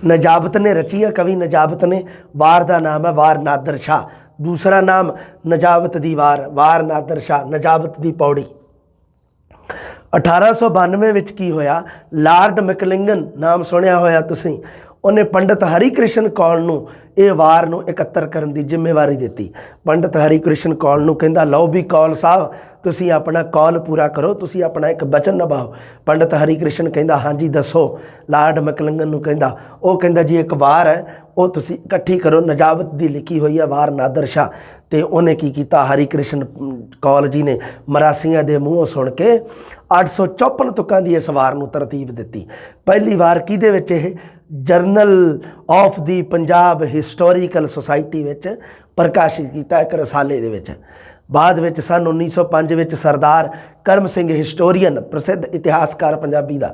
नजाबत ने रची है, कवि नजाबत ने। वार का नाम है वार नादर शाह, दूसरा नाम नजाबत दी वार, वार नादर शाह, नजाबत दी पौड़ी। 1892 विच की होया, लार्ड मैकलिंगन नाम सुनिया होया तुसीं, उन्हें पंडित हरी कृष्ण कौल नूं ये वार नूं इकत्तर करन दी जिम्मेवारी दी। पंडित हरी कृष्ण कौल नूं कहंदा लो भी कौल साहब तुसीं अपना कौल पूरा करो, तुसीं अपना एक वचन निभाओ। पंडित हरी कृष्ण कहंदा हाँ जी दसो। लार्ड मैकलिंगन नूं कहंदा, वो कहंदा जी एक वार है वो तुसीं इकट्ठी करो, नजाबत दी लिखी हुई है वार नादर शाह। ते उन्हें की कीता, हरी कृष्ण कौल जी ने मरासियां दे मूँहों सुन के 854 तुकां दी इस वार नूं तरतीब दित्ती। पहली वार किहदे विच इह journal of the Punjab historical society which प्रकाशित किया एक रसाले दे विच। बाद विच सन 1905 विच सरदार करम सिंह हिस्टोरीयन, प्रसिद्ध इतिहासकार पंजाबी दा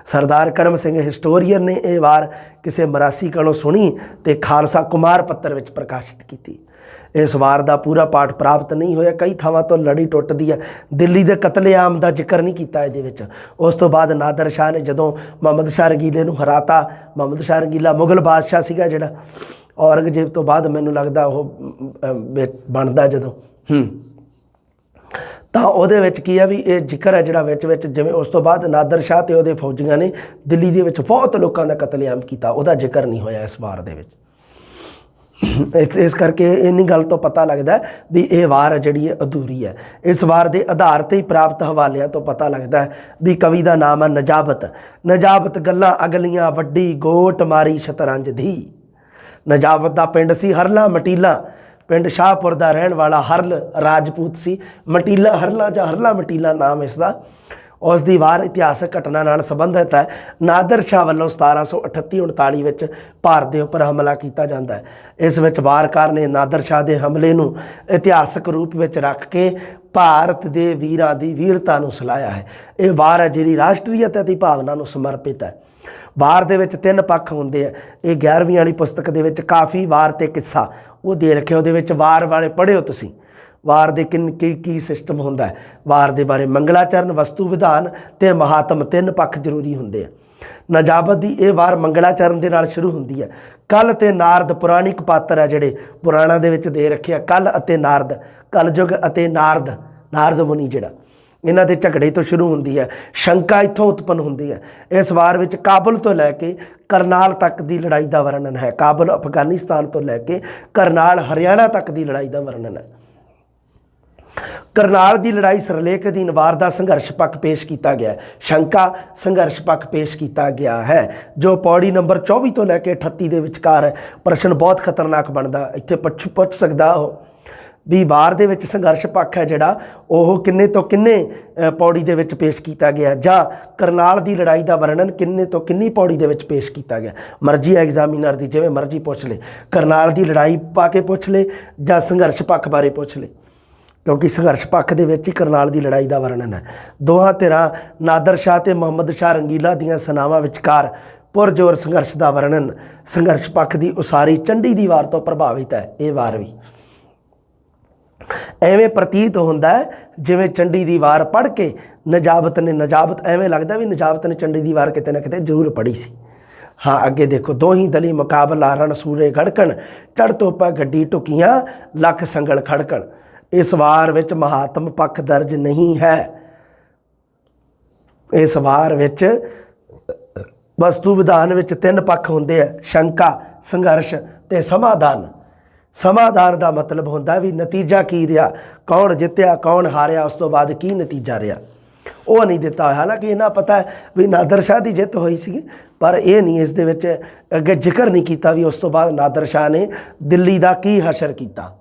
सरदार करम सिंह हिस्टोरीयन ने यह वार किसी मरासी कोलों सुनी ते खालसा कुमार पत्तर विच प्रकाशित की। इस वार का पूरा पाठ प्राप्त नहीं होया, कई थावां तो लड़ी टुटदी है। दिल्ली के कतलेआम का जिक्र नहीं किया इहदे विच। उस तो बाद नादर शाह ने जदों मुहम्मद शाह रंगीले नूं हराता, मुहम्मद शाह रंगीला मुगल बादशाह सीगा जिहड़ा, औरंगजेब तो बाद मैनूं लगदा वो बनदा जदों ਤਾਂ ਉਹਦੇ ਵਿੱਚ ਕੀ ਆ ਵੀ ਇਹ ਜ਼ਿਕਰ ਹੈ ਜਿਹੜਾ ਵਿੱਚ ਜਿਵੇਂ ਉਸ ਤੋਂ ਬਾਅਦ ਨਾਦਰ ਸ਼ਾਹ ਤੇ ਉਹਦੇ ਫੌਜੀਆਂ ਨੇ ਦਿੱਲੀ ਦੇ ਵਿੱਚ ਬਹੁਤ ਲੋਕਾਂ ਦਾ ਕਤਲੇਆਮ ਕੀਤਾ, ਉਹਦਾ ਜ਼ਿਕਰ ਨਹੀਂ ਹੋਇਆ ਇਸ ਵਾਰ ਦੇ ਵਿੱਚ। ਇਸ ਕਰਕੇ ਇੰਨੀ ਗੱਲ ਤੋਂ ਪਤਾ ਲੱਗਦਾ ਵੀ ਇਹ ਵਾਰ ਜਿਹੜੀ ਹੈ ਅਧੂਰੀ ਹੈ। ਇਸ ਵਾਰ ਦੇ ਆਧਾਰ ਤੇ ਹੀ ਪ੍ਰਾਪਤ ਹਵਾਲਿਆਂ ਤੋਂ ਪਤਾ ਲੱਗਦਾ ਵੀ ਕਵੀ ਦਾ ਨਾਮ ਹੈ ਨਜਾਬਤ। ਨਜਾਬਤ ਗੱਲਾਂ ਅਗਲੀਆਂ ਵੱਡੀ ਗੋਟ ਮਾਰੀ ਸ਼ਤਰੰਜ ਦੀ। ਨਜਾਬਤ ਦਾ ਪਿੰਡ ਸੀ ਹਰਲਾ ਮਟੀਲਾ, पिंड शाहपुर का रहने वाला हरल राजपूत सी। मटीला हरला ਜਾਂ हरला मटीला नाम इसका। उस दी वार इतिहासक घटना नाल संबंधित है। नादर शाह वालों 1738-39 विच भारत के उपर हमला किया जाता है। इस विच वारकार ने नादर शाह के हमले नूं इतिहासक रूप में रख के भारत के वीरां की वीरता नूं सलाहिया है। ये वार है जिहड़ी राष्ट्रीयता की भावना नूं समर्पित है। वार दे विच 3 पक्ष होंदे है। ये 11वीं वाली पुस्तक दे विच काफ़ी वार ते किस्सा वो दे रखे, उहदे विच वार वाले पढ़िओ तुसीं। वार दे की सिस्टम होंदा है, वार दे बारे मंगलाचरण, वस्तु विधान ते महात्म 3 पक्ष जरूरी होंदे है। नजाबत दी ये वार मंगलाचरण दे नाल शुरू होंदी है। कल ते नारद पुराणिक पात्र है जिहड़े पुराणा दे विच दे रखे, कल अते नारद, कलयुग अते नारद, नारद मुनि जिहड़ा इन्हां दे झगड़े तो शुरू होंदी है। शंका इत्थों उत्पन्न होंदी है। इस वार विच काबुल तो लैके करनाल तक की लड़ाई का वर्णन है। काबुल अफगानिस्तान तो लैके करनाल हरियाणा तक की लड़ाई का वर्णन है। करनाल की लड़ाई सिरलेख अधीन वार का संघर्ष पक्ष पेश किया गया है। शंका संघर्ष पक्ष पेश किया गया है जो पौड़ी नंबर 24 तो लैके 38 के विचकार है। प्रश्न बहुत खतरनाक बनता, इत्थे पुछ सकता हो भी वार दे विच संघर्ष पक्ष है जिहड़ा ओह किन्ने तो किन्ने पौड़ी दे विच पेश किया गया, जां करनाल की लड़ाई का वर्णन किन्ने तो किन्नी पौड़ी दे विच पेश किया गया। मर्जी है एग्जामिनर की, जिवें मर्जी पूछ ले, करनाल की लड़ाई पा के पूछ ले जां संघर्ष पक्ष बारे पूछ ले, क्योंकि संघर्ष पक्ष के विच ही करनाल की लड़ाई का वर्णन है। दोहां धिरां नादर शाह ते मुहम्मद शाह रंगीला दीआं सेनावां विचकार पुरजोर संघर्ष का वर्णन। संघर्ष पक्ष की उसारी चंडी की वार तो प्रभावित है। ये वार भी एवें प्रतीत होंदा है जिवें चंडी की वार पढ़ के नजाबत एवें लगता भी नजाबत ने चंडी की वार किते ना किते जरूर पढ़ी सी। हाँ अगे देखो, दो ही दली मुकाबला रण सूरे खड़कन, चढ़ तोपा गड्डी टुकियां लख संगल खड़कन। इस वार विच महात्म पक्ष दर्ज नहीं है। इस वार विच वस्तु विधान विच 3 पक्ष होंदे है, शंका, संघर्ष ते समाधान। समाधान का मतलब होंदा भी नतीजा की रहा, कौन जितया कौन हारिया, उस तो बाद की नतीजा रहा, वो नहीं दिता होया। हालांकि इन्ना पता है भी नादर शाह की जित हुई सी, पर यह नहीं इस दे विच अगे जिक्र नहीं किया भी उस तो बाद नादर शाह ने दिल्ली का की हशर किया।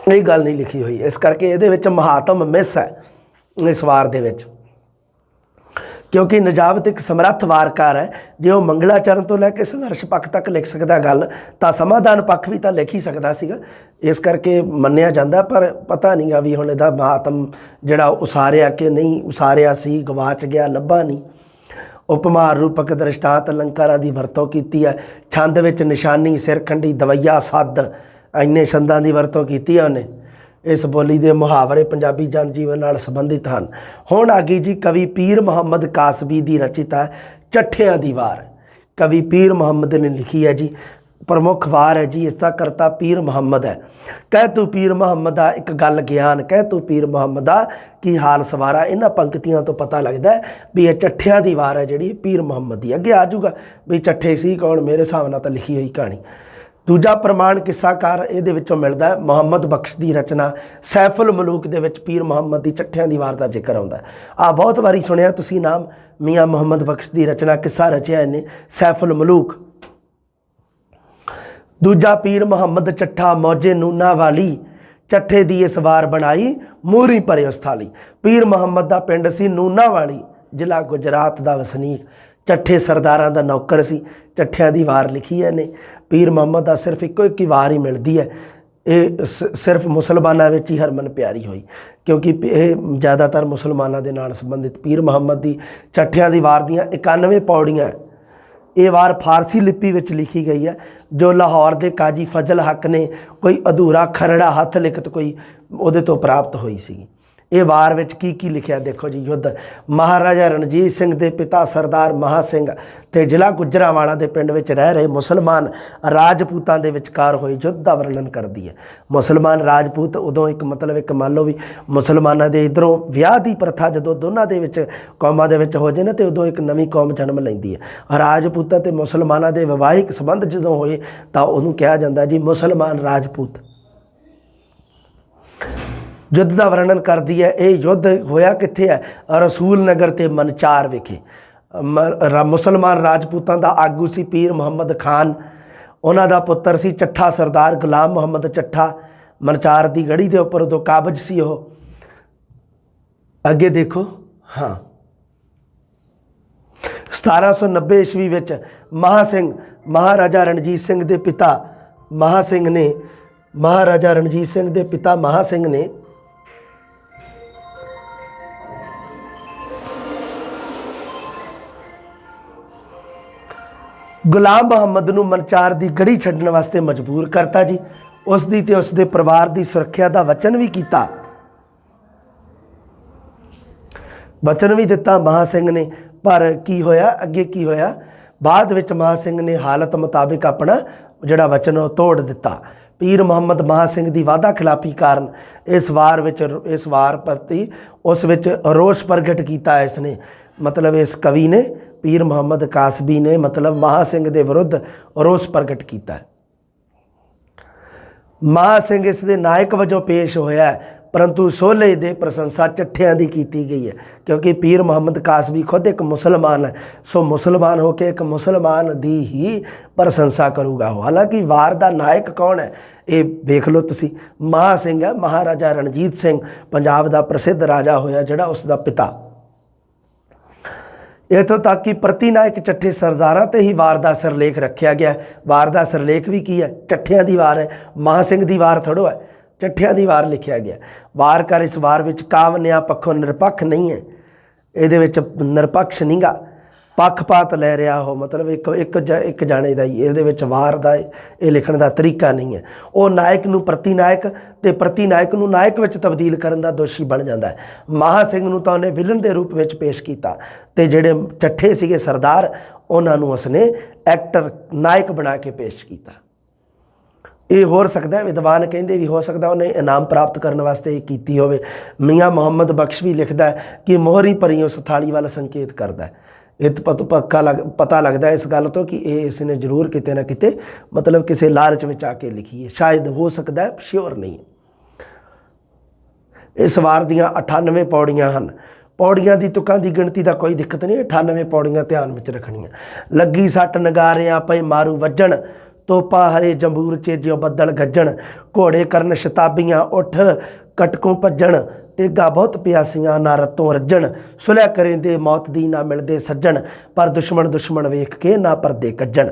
ये गल नहीं लिखी हुई, इस करके ये महात्म मिस है इस वार दे विच। क्योंकि नजाबत एक समर्थ वारकार है, जो मंगलाचरण तो लैके संघर्ष पक्ष तक लिख सकता गल, तो समाधान पक्ष भी तो लिख ही सकता सीगा। इस करके मन्निया जाता, पर पता नहीं गा भी हुण इहदा महात्म जिहड़ा उसारिया कि नहीं उसारिया सी, गवाच गया, लभा नहीं। उपमा रूपक दृष्टांत अलंकारां दी वरतों कीती है। छंद विच निशानी, सिरखंडी, दवैया, सद, इन्ने छंदां दी वरतों कीती है उन्हें। इस बोली के मुहावरे पंजाबी जनजीवन नाल संबंधित हैं। हुण आ गई जी कवि पीर मुहम्मद कासबी की रचित है चट्ठियां दी वार। कवि पीर मुहम्मद ने लिखी है जी, प्रमुख वार है जी, इसका करता पीर मुहम्मद है। कह तू पीर मुहम्मदा एक गल ज्ञान, कह तू पीर मुहम्मदा की हाल सवारा। इन्हां पंक्तियों तो पता लगता है भी ये चट्ठियां दी वार है जी पीर मुहम्मद की। अगे आ जाऊगा भी चट्ठे सी कौन, मेरे हिसाब नाल तां लिखी हुई कहानी। दूजा प्रमाण किस्साकार ये मिलता है मुहम्मद बख्श की रचना सैफुल मलूक दे विच पीर मुहम्मद की चट्ठियां दी वार का जिक्र आता है। आ बहुत बारी सुनिया तुसी नाम, मियाँ मुहम्मद बख्श की रचना किस्सा रचिया इन्हें सैफुल मलूक। दूजा पीर मुहम्मद चट्ठा मौजे नूना वाली, चट्ठे दी इस वार बनाई मूरी भरे उस्थाली। पीर मुहम्मद का पिंड सी नूना वाली, जिला गुजरात का वसनीक, चट्ठे सरदारां दा नौकर सी। चट्ठियां दी वार लिखी है ने। पीर मुहम्मद का सिर्फ इको एक ही वार ही मिलती है, ये सिर्फ मुसलमानों में ही हरमन प्यारी हुई, क्योंकि ये ज़्यादातर मुसलमानों के नाल संबंधित। पीर मुहम्मद की चट्ठियां दी वार दियां 91 पौड़ियां। ये वार फारसी लिपि विच लिखी गई है, जो लाहौर के काजी फजल हक ने कोई अधूरा खरड़ा हथ लिखत कोई उहदे तो प्राप्त हुई सी। ये वार विच की लिखिया देखो जी। युद्ध महाराजा रणजीत सिंह के पिता सरदार महा सिंह ते जिला गुजरांवाला के पिंड विच रह रहे मुसलमान राजपूतों के विचकार हुए युद्ध का वर्णन करती है। मुसलमान राजपूत उदों एक मतलब एक मान लो भी मुसलमानों के इधरों विआह की प्रथा जो दोनों के विच कौमां दे विच हो जाए ना, तो उदों एक नवीं कौम जन्म लैंदी है। राजपूतां ते मुसलमानों के विवाहिक संबंध जो होए तो उन्होंने कहा जाता जी मुसलमान राजपूत। युद्ध का वर्णन करती है। ये युद्ध होया कित्थे है? रसूल नगर ते मनचार विखे। मुसलमान राजपूतों का आगू सी पीर मुहम्मद खान, उन्हों का पुत्र सी चट्ठा सरदार गुलाम मुहम्मद चट्ठा। मनचार की गढ़ी के उपर उदों काबज सी। अगे देखो, हाँ 1790 ईस्वी विच महा सिंह महाराजा रणजीत सिंह के पिता महा सिंह ने महाराजा रणजीत सिंह के पिता महा सिंह ने गुलाम मुहम्मद नूं मनचार की गढ़ी छड्डण वास्ते मजबूर करता जी। उसकी ते उसके परिवार की सुरक्षा का वचन भी किया, वचन भी दिता महा सिंह ने। पर की होया, अगे की होया, बाद विच महा सिंह ने हालत मुताबिक अपना जिहड़ा वचन वो तोड़ दिता। पीर मुहम्मद महा सिंह की वादा खिलाफी कारण इस वार प्रति उस विच रोष प्रगट किया इसने, मतलब इस कवि ने पीर मुहम्मद कासबी ने मतलब महा सिंह के विरुद्ध रोष प्रगट किया। महा सिंह इस दे नायक वजों पेश होया है, परंतु सोले दे प्रशंसा चट्ठियां की की गई है, क्योंकि पीर मुहम्मद कासबी खुद एक मुसलमान है। सो मुसलमान होकर एक मुसलमान दी ही प्रशंसा करूगा। हालांकि वार का नायक कौन है ये देख लो तुसी, महा सिंह है। महाराजा रणजीत सिंह पंजाब का प्रसिद्ध राजा होया, जिहड़ा उसका पिता। इतों तक कि प्रतिनायक चट्ठे सरदारां ते ही वार का सिरलेख रखा गया। वार का सिरलेख भी की है, चट्ठियां की वार है, महा सिंह की वार थोड़ो है, चट्ठियां की वार लिखा गया। वारकार इस वार विच काव न्या पक्षों निरपक्ष नहीं है, ये निरपक्ष नहीं गा, पक्षपात लै रहा हो, मतलब एक जाने का ही ये वार का ये लिखण का तरीका नहीं है। वो नायक नूं प्रतिनायक ते प्रतिनायक नूं नायक विच तब्दील करन दा दोषी बन जाता है। महा सिंह नूं तां उहने विलन के रूप में पेश किया, ते जिहड़े चट्ठे सीगे सरदार उन्हां नूं उसने एक्टर नायक बना के पेश किया। ਇਹ ਹੋ ਸਕਦਾ ਹੈ, ਵਿਦਵਾਨ ਕਹਿੰਦੇ ਵੀ ਹੋ ਸਕਦਾ ਉਹਨੇ ਇਨਾਮ ਪ੍ਰਾਪਤ ਕਰਨ ਵਾਸਤੇ ਇਹ ਕੀਤੀ ਹੋਵੇ। ਮੀਆਂ ਮੁਹੰਮਦ ਬਖਸ਼ ਵੀ ਲਿਖਦਾ ਹੈ ਕਿ ਮੋਹਰੀ ਭਰੀ ਉਸ ਥਾਲੀ ਵੱਲ ਸੰਕੇਤ ਕਰਦਾ ਹੈ। ਇਹ ਪਤਾ ਲੱਗਦਾ ਇਸ ਗੱਲ ਤੋਂ ਕਿ ਇਹ ਇਸ ਨੇ ਜ਼ਰੂਰ ਕਿਤੇ ਨਾ ਕਿਤੇ ਮਤਲਬ ਕਿਸੇ ਲਾਲਚ ਵਿੱਚ ਆ ਕੇ ਲਿਖੀ ਹੈ, ਸ਼ਾਇਦ ਹੋ ਸਕਦਾ ਹੈ, ਸ਼ਿਓਰ ਨਹੀਂ। ਇਸ ਵਾਰ ਦੀਆਂ 98 ਪੌੜੀਆਂ ਹਨ। ਪੌੜੀਆਂ ਦੀ ਤੁਕਾਂ ਦੀ ਗਿਣਤੀ ਦਾ ਕੋਈ ਦਿੱਕਤ ਨਹੀਂ, 98 ਪੌੜੀਆਂ ਧਿਆਨ ਵਿੱਚ ਰੱਖਣੀਆਂ। ਲੱਗੀ ਸੱਟ ਨਗਾਰਿਆਂ ਪਏ ਮਾਰੂ ਵੱਜਣ, ਤੋਪਾ ਹਰੇ ਜੰਬੂਰ ਚੇਜਿਓ ਬੱਦਲ ਗੱਜਣ, ਘੋੜੇ ਕਰਨ ਸ਼ਤਾਬੀਆਂ ਉੱਠ ਕਟਕੋਂ ਭੱਜਣ, ਤੇਗਾ ਬਹੁਤ ਪਿਆਸੀਆਂ ਨਾ ਰਤੋਂ ਰੱਜਣ, ਸੁਲਹ ਕਰੇਂਦੇ ਮੌਤ ਦੀ ਨਾ ਮਿਲਦੇ ਸੱਜਣ, ਪਰ ਦੁਸ਼ਮਣ ਵੇਖ ਕੇ ਨਾ ਪਰਦੇ ਕੱਜਣ।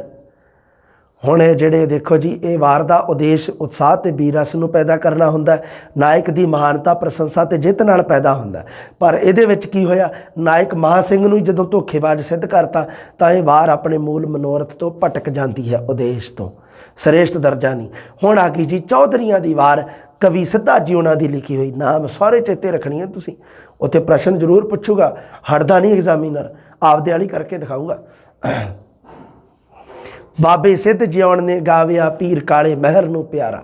ਹੁਣ ਇਹ ਜਿਹੜੇ ਦੇਖੋ ਜੀ, ਇਹ ਵਾਰ ਦਾ ਉਦੇਸ਼ ਉਤਸ਼ਾਹ ਤੇ ਵੀਰ ਰਸ ਨੂੰ ਪੈਦਾ ਕਰਨਾ ਹੁੰਦਾ, ਨਾਇਕ ਦੀ ਮਹਾਨਤਾ ਪ੍ਰਸ਼ੰਸਾ ਤੇ ਜਿੱਤ ਨਾਲ ਪੈਦਾ ਹੁੰਦਾ। ਪਰ ਇਹਦੇ ਵਿੱਚ ਕੀ ਹੋਇਆ, ਨਾਇਕ ਮਹਾਂ ਸਿੰਘ ਨੂੰ ਜਦੋਂ ਧੋਖੇਬਾਜ਼ ਸਿੱਧ ਕਰਤਾ ਤਾਂ ਇਹ ਵਾਰ ਆਪਣੇ ਮੂਲ ਮਨੋਰਥ ਤੋਂ ਭਟਕ ਜਾਂਦੀ ਹੈ, ਉਦੇਸ਼ ਤੋਂ। ਸ੍ਰੇਸ਼ਟ ਦਰਜਾ ਨਹੀਂ। ਹੁਣ ਆ ਗਈ ਜੀ ਚੌਧਰੀਆਂ ਦੀ ਵਾਰ, ਕਵੀ ਸਿੱਧਾ ਜੀ ਉਹਨਾਂ ਦੀ ਲਿਖੀ ਹੋਈ। ਨਾਮ ਸਾਰੇ ਚੇਤੇ ਰੱਖਣੀ ਹੈ ਤੁਸੀਂ, ਉੱਥੇ ਪ੍ਰਸ਼ਨ ਜ਼ਰੂਰ ਪੁੱਛੂਗਾ, ਹਟਦਾ ਨਹੀਂ ਐਗਜ਼ਾਮੀਨਰ, ਆਪਦੇ ਵਾਲੀ ਕਰਕੇ ਦਿਖਾਊਗਾ। ਬਾਬੇ ਸਿੱਧ ਜਿਉਣ ਨੇ ਗਾਵਿਆ ਪੀਰ ਕਾਲੇ ਮਹਿਰ ਨੂੰ ਪਿਆਰਾ,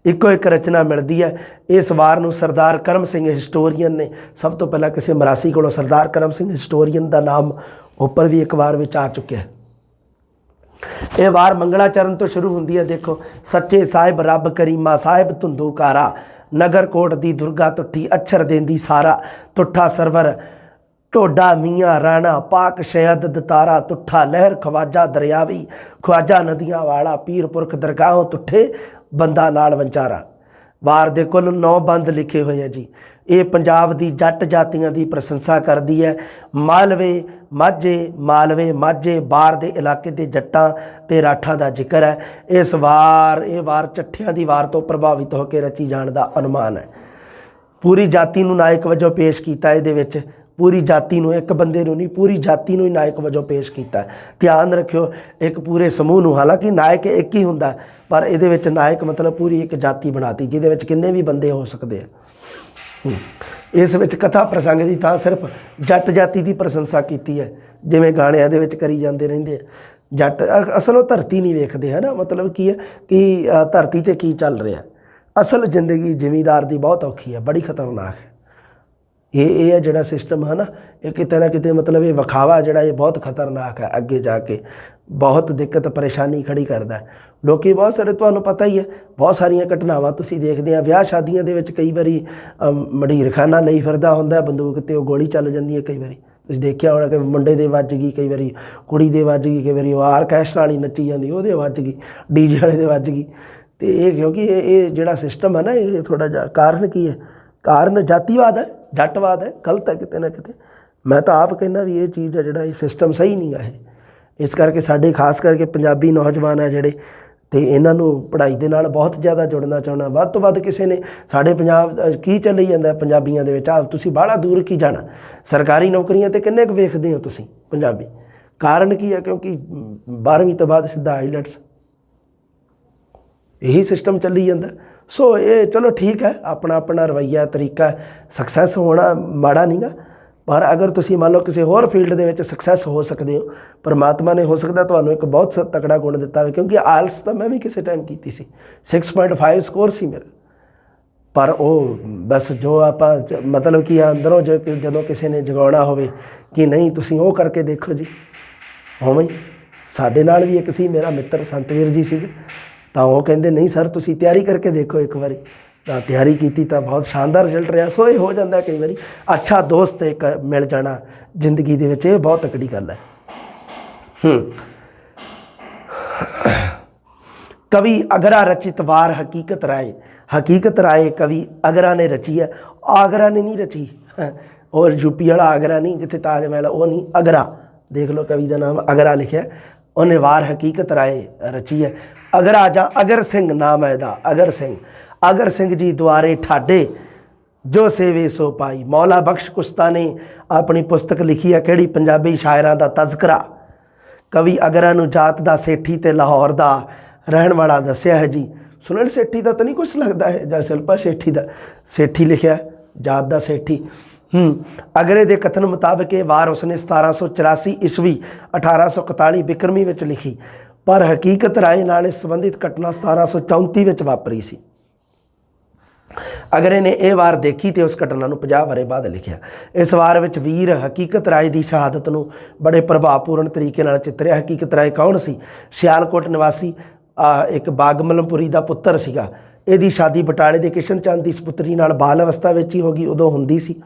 ਇੱਕੋ ਇੱਕ ਰਚਨਾ ਮਿਲਦੀ ਹੈ। ਇਸ ਵਾਰ ਨੂੰ ਸਰਦਾਰ ਕਰਮ ਸਿੰਘ ਹਿਸਟੋਰੀਅਨ ਨੇ, ਸਭ ਤੋਂ ਪਹਿਲਾਂ ਕਿਸੇ ਮਰਾਸੀ ਕੋਲੋਂ ਸਰਦਾਰ ਕਰਮ ਸਿੰਘ ਹਿਸਟੋਰੀਅਨ ਦਾ ਨਾਮ ਉੱਪਰ ਵੀ ਇੱਕ ਵਾਰ ਵਿੱਚ ਆ ਚੁੱਕਿਆ ਹੈ। ਇਹ ਵਾਰ ਮੰਗਲਾਚਰਨ ਤੋਂ ਸ਼ੁਰੂ ਹੁੰਦੀ ਹੈ। ਦੇਖੋ, ਸੱਚੇ ਸਾਹਿਬ ਰੱਬ ਕਰੀਮਾ ਸਾਹਿਬ ਧੁੰਦੂਕਾਰਾ, ਨਗਰ ਕੋਟ ਦੀ ਦੁਰਗਾ ਤੁੱਠੀ ਅੱਛਰ ਦੇਂਦੀ ਸਾਰਾ, ਤੁੱਠਾ ਸਰਵਰ ਢੋਡਾ ਮੀਆਂ ਰਾਣਾ ਪਾਕ ਸ਼ਹਿਦ ਦਤਾਰਾ, ਤੁੱਠਾ ਲਹਿਰ ਖਵਾਜਾ ਦਰਿਆਵੀ, ਖਵਾਜਾ ਨਦੀਆਂ ਵਾਲਾ, ਪੀਰ ਪੁਰਖ ਦਰਗਾਹੋਂ ਤੁੱਠੇ ਬੰਦਾ ਨਾਲ ਵੰਚਾਰਾ। ਵਾਰ ਦੇ ਕੁੱਲ 9 ਬੰਦ ਲਿਖੇ ਹੋਏ ਆ ਜੀ। ਇਹ ਪੰਜਾਬ ਦੀ ਜੱਟ ਜਾਤੀਆਂ ਦੀ ਪ੍ਰਸ਼ੰਸਾ ਕਰਦੀ ਹੈ। ਮਾਲਵੇ ਮਾਝੇ ਬਾਰ ਦੇ ਇਲਾਕੇ ਦੇ ਜੱਟਾਂ ਤੇ ਰਾਠਾਂ ਦਾ ਜ਼ਿਕਰ ਹੈ। ਇਹ ਵਾਰ ਚੱਠਿਆਂ ਦੀ ਵਾਰ ਤੋਂ ਪ੍ਰਭਾਵਿਤ ਹੋ ਕੇ ਰਚੀ ਜਾਣ ਦਾ ਅਨੁਮਾਨ ਹੈ। ਪੂਰੀ ਜਾਤੀ ਨੂੰ ਨਾਇਕ ਵਜੋਂ ਪੇਸ਼ ਕੀਤਾ। ਇਹਦੇ ਵਿੱਚ ਪੂਰੀ ਜਾਤੀ ਨੂੰ, ਇੱਕ ਬੰਦੇ ਨੂੰ ਨਹੀਂ, ਪੂਰੀ ਜਾਤੀ ਨੂੰ ਹੀ ਨਾਇਕ ਵਜੋਂ ਪੇਸ਼ ਕੀਤਾ। ਧਿਆਨ ਰੱਖਿਓ, ਇੱਕ ਪੂਰੇ ਸਮੂਹ ਨੂੰ, ਹਾਲਾਂਕਿ ਨਾਇਕ ਇੱਕ ਹੀ ਹੁੰਦਾ, ਪਰ ਇਹਦੇ ਵਿੱਚ ਨਾਇਕ ਮਤਲਬ ਪੂਰੀ ਇੱਕ ਜਾਤੀ ਬਣਾਤੀ, ਜਿਹਦੇ ਵਿੱਚ ਕਿੰਨੇ ਵੀ ਬੰਦੇ ਹੋ ਸਕਦੇ ਆ। ਇਸ ਵਿੱਚ ਕਥਾ ਪ੍ਰਸੰਗ ਦੀ ਤਾਂ ਸਿਰਫ ਜੱਟ ਜਾਤੀ ਦੀ ਪ੍ਰਸ਼ੰਸਾ ਕੀਤੀ ਹੈ, ਜਿਵੇਂ ਗਾਣਿਆਂ ਦੇ ਵਿੱਚ ਕਰੀ ਜਾਂਦੇ ਰਹਿੰਦੇ ਆ। ਜੱਟ ਅਸਲ ਉਹ ਧਰਤੀ ਨਹੀਂ ਵੇਖਦੇ, ਹੈ ਨਾ, ਮਤਲਬ ਕੀ ਹੈ ਕਿ ਧਰਤੀ 'ਤੇ ਕੀ ਚੱਲ ਰਿਹਾ। ਅਸਲ ਜ਼ਿੰਦਗੀ ਜ਼ਿਮੀਂਦਾਰ ਦੀ ਬਹੁਤ ਔਖੀ ਹੈ, ਬੜੀ ਖਤਰਨਾਕ ਹੈ। ਇਹ ਹੈ ਜਿਹੜਾ ਸਿਸਟਮ ਹੈ ਨਾ, ਇਹ ਕਿਤੇ ਨਾ ਕਿਤੇ ਮਤਲਬ ਇਹ ਵਿਖਾਵਾ ਜਿਹੜਾ ਇਹ ਬਹੁਤ ਖਤਰਨਾਕ ਹੈ, ਅੱਗੇ ਜਾ ਕੇ ਬਹੁਤ ਦਿੱਕਤ ਪਰੇਸ਼ਾਨੀ ਖੜੀ ਕਰਦਾ ਹੈ। ਲੋਕੀ ਬਹੁਤ ਸਾਰੇ, ਤੁਹਾਨੂੰ ਪਤਾ ਹੀ ਹੈ, ਬਹੁਤ ਸਾਰੀਆਂ ਘਟਨਾਵਾਂ ਤੁਸੀਂ ਦੇਖਦੇ ਆ। ਵਿਆਹ ਸ਼ਾਦੀਆਂ ਦੇ ਵਿੱਚ ਕਈ ਵਾਰੀ ਮੰਡੀਰਖਾਨਾ ਲਈ ਫਿਰਦਾ ਹੁੰਦਾ ਬੰਦੂਕ, ਤੇ ਉਹ ਗੋਲੀ ਚੱਲ ਜਾਂਦੀ ਹੈ। ਕਈ ਵਾਰੀ ਤੁਸੀਂ ਦੇਖਿਆ ਹੋਣਾ ਕਿ ਮੁੰਡੇ ਦੇ ਵੱਜ ਗਈ, ਕਈ ਵਾਰੀ ਕੁੜੀ ਦੇ ਵੱਜ ਗਈ, ਕਈ ਵਾਰੀ ਉਹ ਆਰਕੈਸਟਰਾ ਵਾਲੀ ਨੱਚੀ ਜਾਂਦੀ ਉਹਦੇ ਵੱਜ ਗਈ, ਡੀਜੇ ਵਾਲੇ ਦੇ ਵੱਜ ਗਈ। ਤੇ ਇਹ ਕਿਉਂਕਿ ਇਹ ਜਿਹੜਾ ਸਿਸਟਮ ਹੈ ਨਾ, ਇਹ ਥੋੜ੍ਹਾ ਜਿਹਾ ਕਾਰਨ ਕੀ ਹੈ, ਕਾਰਨ ਜਾਤੀਵਾਦ ਹੈ, ਜੱਟਵਾਦ ਹੈ, ਗਲਤ ਹੈ ਕਿਤੇ ਨਾ ਕਿਤੇ। ਮੈਂ ਤਾਂ ਆਪ ਕਹਿੰਦਾ ਵੀ ਇਹ ਚੀਜ਼ ਹੈ ਜਿਹੜਾ ਇਹ ਸਿਸਟਮ ਸਹੀ ਨਹੀਂ ਗਾ ਇਹ। ਇਸ ਕਰਕੇ ਸਾਡੇ ਖਾਸ ਕਰਕੇ ਪੰਜਾਬੀ ਨੌਜਵਾਨ ਹੈ ਜਿਹੜੇ, ਤੇ ਇਹਨਾਂ ਨੂੰ ਪੜ੍ਹਾਈ ਦੇ ਨਾਲ ਬਹੁਤ ਜ਼ਿਆਦਾ ਜੁੜਨਾ ਚਾਹੁੰਦਾ। ਵੱਧ ਤੋਂ ਵੱਧ ਕਿਸੇ ਨੇ ਸਾਡੇ ਪੰਜਾਬ ਕੀ ਚੱਲੀ ਜਾਂਦਾ ਪੰਜਾਬੀਆਂ ਦੇ ਵਿੱਚ, ਤੁਸੀਂ ਬਾਹਲਾ ਦੂਰ ਕੀ ਜਾਣਾ, ਸਰਕਾਰੀ ਨੌਕਰੀਆਂ 'ਤੇ ਕਿੰਨੇ ਕੁ ਵੇਖਦੇ ਹੋ ਤੁਸੀਂ ਪੰਜਾਬੀ। ਕਾਰਨ ਕੀ ਹੈ, ਕਿਉਂਕਿ 12ਵੀਂ ਤੋਂ ਬਾਅਦ ਸਿੱਧਾ ਆਈਲੈਟਸ, ਇਹੀ ਸਿਸਟਮ ਚੱਲੀ ਜਾਂਦਾ। ਸੋ ਇਹ ਚਲੋ ਠੀਕ ਹੈ, ਆਪਣਾ ਆਪਣਾ ਰਵੱਈਆ ਤਰੀਕਾ, ਸਕਸੈਸ ਹੋਣਾ ਮਾੜਾ ਨਹੀਂ ਗਾ, ਪਰ ਅਗਰ ਤੁਸੀਂ ਮੰਨ ਲਓ ਕਿਸੇ ਹੋਰ ਫੀਲਡ ਦੇ ਵਿੱਚ ਸਕਸੈਸ ਹੋ ਸਕਦੇ ਹੋ, ਪਰਮਾਤਮਾ ਨੇ ਹੋ ਸਕਦਾ ਤੁਹਾਨੂੰ ਇੱਕ ਬਹੁਤ ਤਕੜਾ ਗੁਣ ਦਿੱਤਾ ਹੋਵੇ। ਕਿਉਂਕਿ ਆਇਲਸ ਤਾਂ ਮੈਂ ਵੀ ਕਿਸੇ ਟਾਈਮ ਕੀਤੀ ਸੀ, 6.5 ਸਕੋਰ ਸੀ ਮੇਰਾ, ਪਰ ਉਹ ਬਸ ਜੋ ਆਪਾਂ ਮਤਲਬ ਕਿ ਅੰਦਰੋਂ ਜਦੋਂ ਕਿਸੇ ਨੇ ਜਗਾਉਣਾ ਹੋਵੇ ਕਿ ਨਹੀਂ ਤੁਸੀਂ ਉਹ ਕਰਕੇ ਦੇਖੋ ਜੀ, ਉਵੇਂ ਸਾਡੇ ਨਾਲ ਵੀ ਇੱਕ ਸੀ ਮੇਰਾ ਮਿੱਤਰ ਸੰਤਵੀਰ ਜੀ ਸੀਗੇ, ਤਾਂ ਉਹ ਕਹਿੰਦੇ ਨਹੀਂ ਸਰ ਤੁਸੀਂ ਤਿਆਰੀ ਕਰਕੇ ਦੇਖੋ ਇੱਕ ਵਾਰੀ, ਤਾਂ ਤਿਆਰੀ ਕੀਤੀ ਤਾਂ ਬਹੁਤ ਸ਼ਾਨਦਾਰ ਰਿਜ਼ਲਟ ਰਿਹਾ। ਸੋ ਇਹ ਹੋ ਜਾਂਦਾ ਕਈ ਵਾਰੀ, ਅੱਛਾ ਦੋਸਤ ਇੱਕ ਮਿਲ ਜਾਣਾ ਜ਼ਿੰਦਗੀ ਦੇ ਵਿੱਚ, ਇਹ ਬਹੁਤ ਤਕੜੀ ਗੱਲ ਹੈ। ਕਵੀ ਅਗਰਾ ਰਚਿਤ ਵਾਰ ਹਕੀਕਤ ਰਾਏ ਕਵੀ ਅਗਰਾ ਨੇ ਰਚੀ ਹੈ। ਆਗਰਾ ਨੇ ਨਹੀਂ ਰਚੀ, ਔਰ ਯੂਪੀ ਵਾਲਾ ਆਗਰਾ ਨਹੀਂ ਜਿੱਥੇ ਤਾਜ ਮਹਿਲ, ਉਹ ਨਹੀਂ, ਅਗਰਾ ਦੇਖ ਲਓ, ਕਵੀ ਦਾ ਨਾਮ ਅਗਰਾ ਲਿਖਿਆ, ਉਹਨੇ ਵਾਰ ਹਕੀਕਤ ਰਾਏ ਰਚੀ ਹੈ। ਅਗਰਾ ਜਾਂ ਅਗਰ ਸਿੰਘ ਨਾਮ ਹੈ ਇਹਦਾ, ਅਗਰ ਸਿੰਘ ਜੀ ਦੁਆਰੇ ਠਾਡੇ ਜੋ ਸੇਵੇ ਸੋ ਪਾਈ। ਮੌਲਾ ਬਖਸ਼ ਕੁਸ਼ਤਾ ਨੇ ਆਪਣੀ ਪੁਸਤਕ ਲਿਖੀ ਹੈ ਕਿਹੜੀ, ਪੰਜਾਬੀ ਸ਼ਾਇਰਾਂ ਦਾ ਤਜ਼ਕਰਾ। ਕਵੀ ਅਗਰਾ ਨੂੰ ਜਾਤ ਦਾ ਸੇਠੀ ਤੇ ਲਾਹੌਰ ਦਾ ਰਹਿਣ ਵਾਲਾ ਦੱਸਿਆ ਹੈ ਜੀ। ਸੁਨੀਲ ਸੇਠੀ ਦਾ ਤਾਂ ਨਹੀਂ ਕੁਛ ਲੱਗਦਾ ਹੈ, ਜਾਂ ਸ਼ਿਲਪਾ ਸ਼ੇਠੀ ਦਾ, ਸੇਠੀ ਲਿਖਿਆ, ਜਾਤ ਦਾ ਸੇਠੀ। ਅਗਰੇ ਦੇ ਕਥਨ ਮੁਤਾਬਕ ਇਹ ਵਾਰ ਉਸਨੇ 1784 ਈਸਵੀ 1841 ਬਿਕਰਮੀ ਵਿੱਚ ਲਿਖੀ। पर हकीकत राय नाल संबंधित घटना 1734 ਵਿੱਚ ਵਾਪਰੀ ਸੀ। अगर इन्हें ये वार देखी तो उस घटना 50 वरे बाद लिखिया। इस वार में वीर हकीकत राय की शहादत को बड़े प्रभावपूर्ण तरीके नाल चितरिया। हकीकत राय कौन सी? सियालकोट निवासी एक बागमलमपुरी का पुत्र सीगा। ਇਹਦੀ शादी बटाले के किशन चंद की सपुत्री नाल बाल अवस्था में ही होगी, उदों हुंदी सी।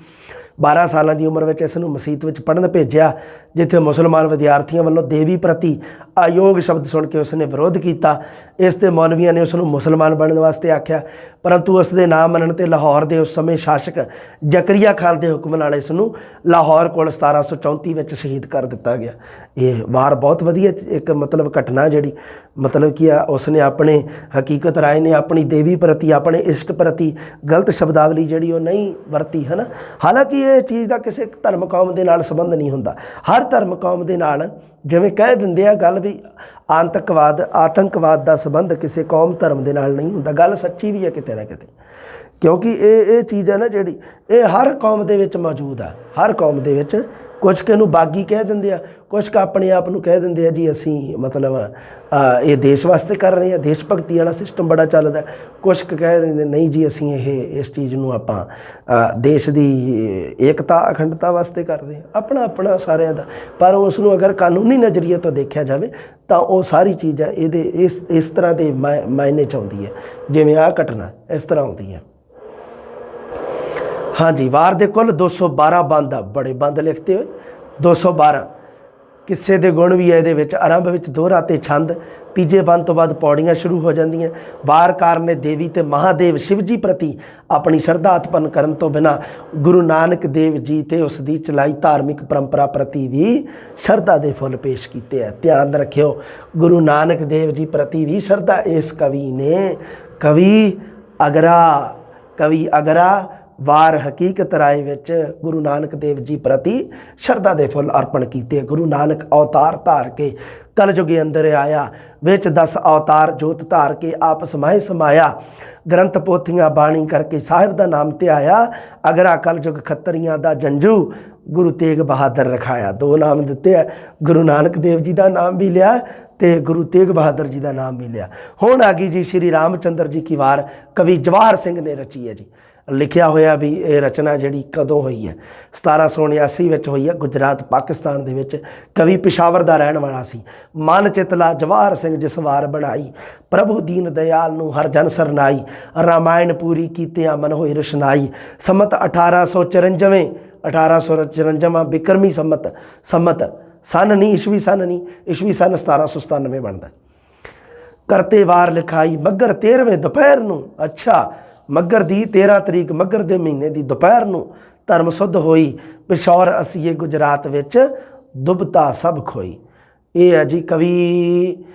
12 साल की उम्र में इसनूं मसीत में पढ़न भेजिया, जिथे मुसलमान विद्यार्थियों वालों देवी प्रति अयोग शब्द सुन के उसने विरोध किया। इसते मौलवियों ने उसनूं मुसलमान बनने वास्ते आख्या, परंतु उसके ना मनण ते लाहौर के उस समय शासक जकरिया खान के हुक्म नाल इसनूं लाहौर कोल 1734 में शहीद कर दिता गया। ये वार बहुत वधिया एक मतलब घटना जिहड़ी मतलब कि उसने अपने हकीकत राय ने अपनी देवी प्रति अपने इष्ट प्रति गलत शब्दावली जिहड़ी वो नहीं वरती है ना। हालांकि ये चीज़ का किसी धर्म कौम के नाल संबंध नहीं होंदा। हर धर्म कौम के नाल जिवें कह दिंदे आ गल भी आतंकवाद का संबंध किसी कौम धर्म के नाल नहीं होंदा। गल सच्ची भी है किते ना किते, क्योंकि ये चीज़ है ना जिहड़ी ये हर कौम दे विच मौजूद है। हर कौम दे विच कुछ के नूं बागी कह दिंदे आ, कुछ का अपने आप नूं कह दिंदे आ जी असी मतलब ये देश वास्ते कर रहे हैं, देश भगती वाला सिस्टम बड़ा चलदा। कुछ कह दिंदे नहीं जी असी इस चीज़ नूं आपां देश की एकता अखंडता वास्ते करते हैं। अपना अपना सारिਆਂ दा, पर उसनूं अगर कानूनी नज़रिए तो देखा जाए तो वो सारी चीज़ है ये इस तरह के मायने च आउंदी है, जिवें आ घटना इस तरह आउंदी है। हाँ जी, वार दे कुल 212 बंद आ, बड़े बंद लिखते हुए 212। किस्से दे गुण भी है ये आरंभ में दोहरा ते छंद, तीजे बंद तो बाद पौड़ियाँ शुरू हो जांदियां। वारकार ने देवी ते महादेव शिव जी प्रति अपनी श्रद्धा उत्पन्न करन तो बिना गुरु नानक देव जी ते उसकी चलाई धार्मिक परंपरा प्रति भी श्रद्धा के फुल पेश किए हैं। ध्यान रखियो, गुरु नानक देव जी प्रति भी श्रद्धा इस कवि ने कवि अगरा वार हकीकत राय विच गुरु नानक देव जी प्रति श्रद्धा के फुल अर्पण किए। गुरु नानक अवतार धार के कलयुग अंदर आया, विच 10 अवतार जोत धार के आप समाया। ग्रंथ पोथियां बाणी करके साहिब का नाम ते आया। अगरा कलयुग खत्तरियां दा जंजू गुरु तेग बहादुर रखाया। 2 नाम दिते है, गुरु नानक देव जी का नाम भी लिया ते गुरु तेग बहादुर जी का नाम भी लिया। हुण आ गई जी श्री रामचंद्र जी की वार, कवि जवाहर सिंह ने रची है जी। लिखिया होया भी ये रचना जी कदों हुई है? 1789 हुई है, गुजरात पाकिस्तान दे विच। कवि पिशावर का रहन वाला सी। मन चितला जवाहर सिंह जिस वार बनाई, प्रभु दीन दयाल नूं हर जन सरनाई। रामायण पूरी कीतियां मन होई रशनाई। सम्मत 1854 बिक्रमी सम्मत सन नहीं ईस्वी सन नहीं, ईस्वी सन 1797 बनता। करते वार लिखाई मगर 13वें दोपहर नूं, अच्छा मगर दी 13 तरीक मगर दे महीने की दोपहर नूं धर्म सुध होई। पिशौर असीए गुजरात विच दुबता सब खोई। ये है जी कवि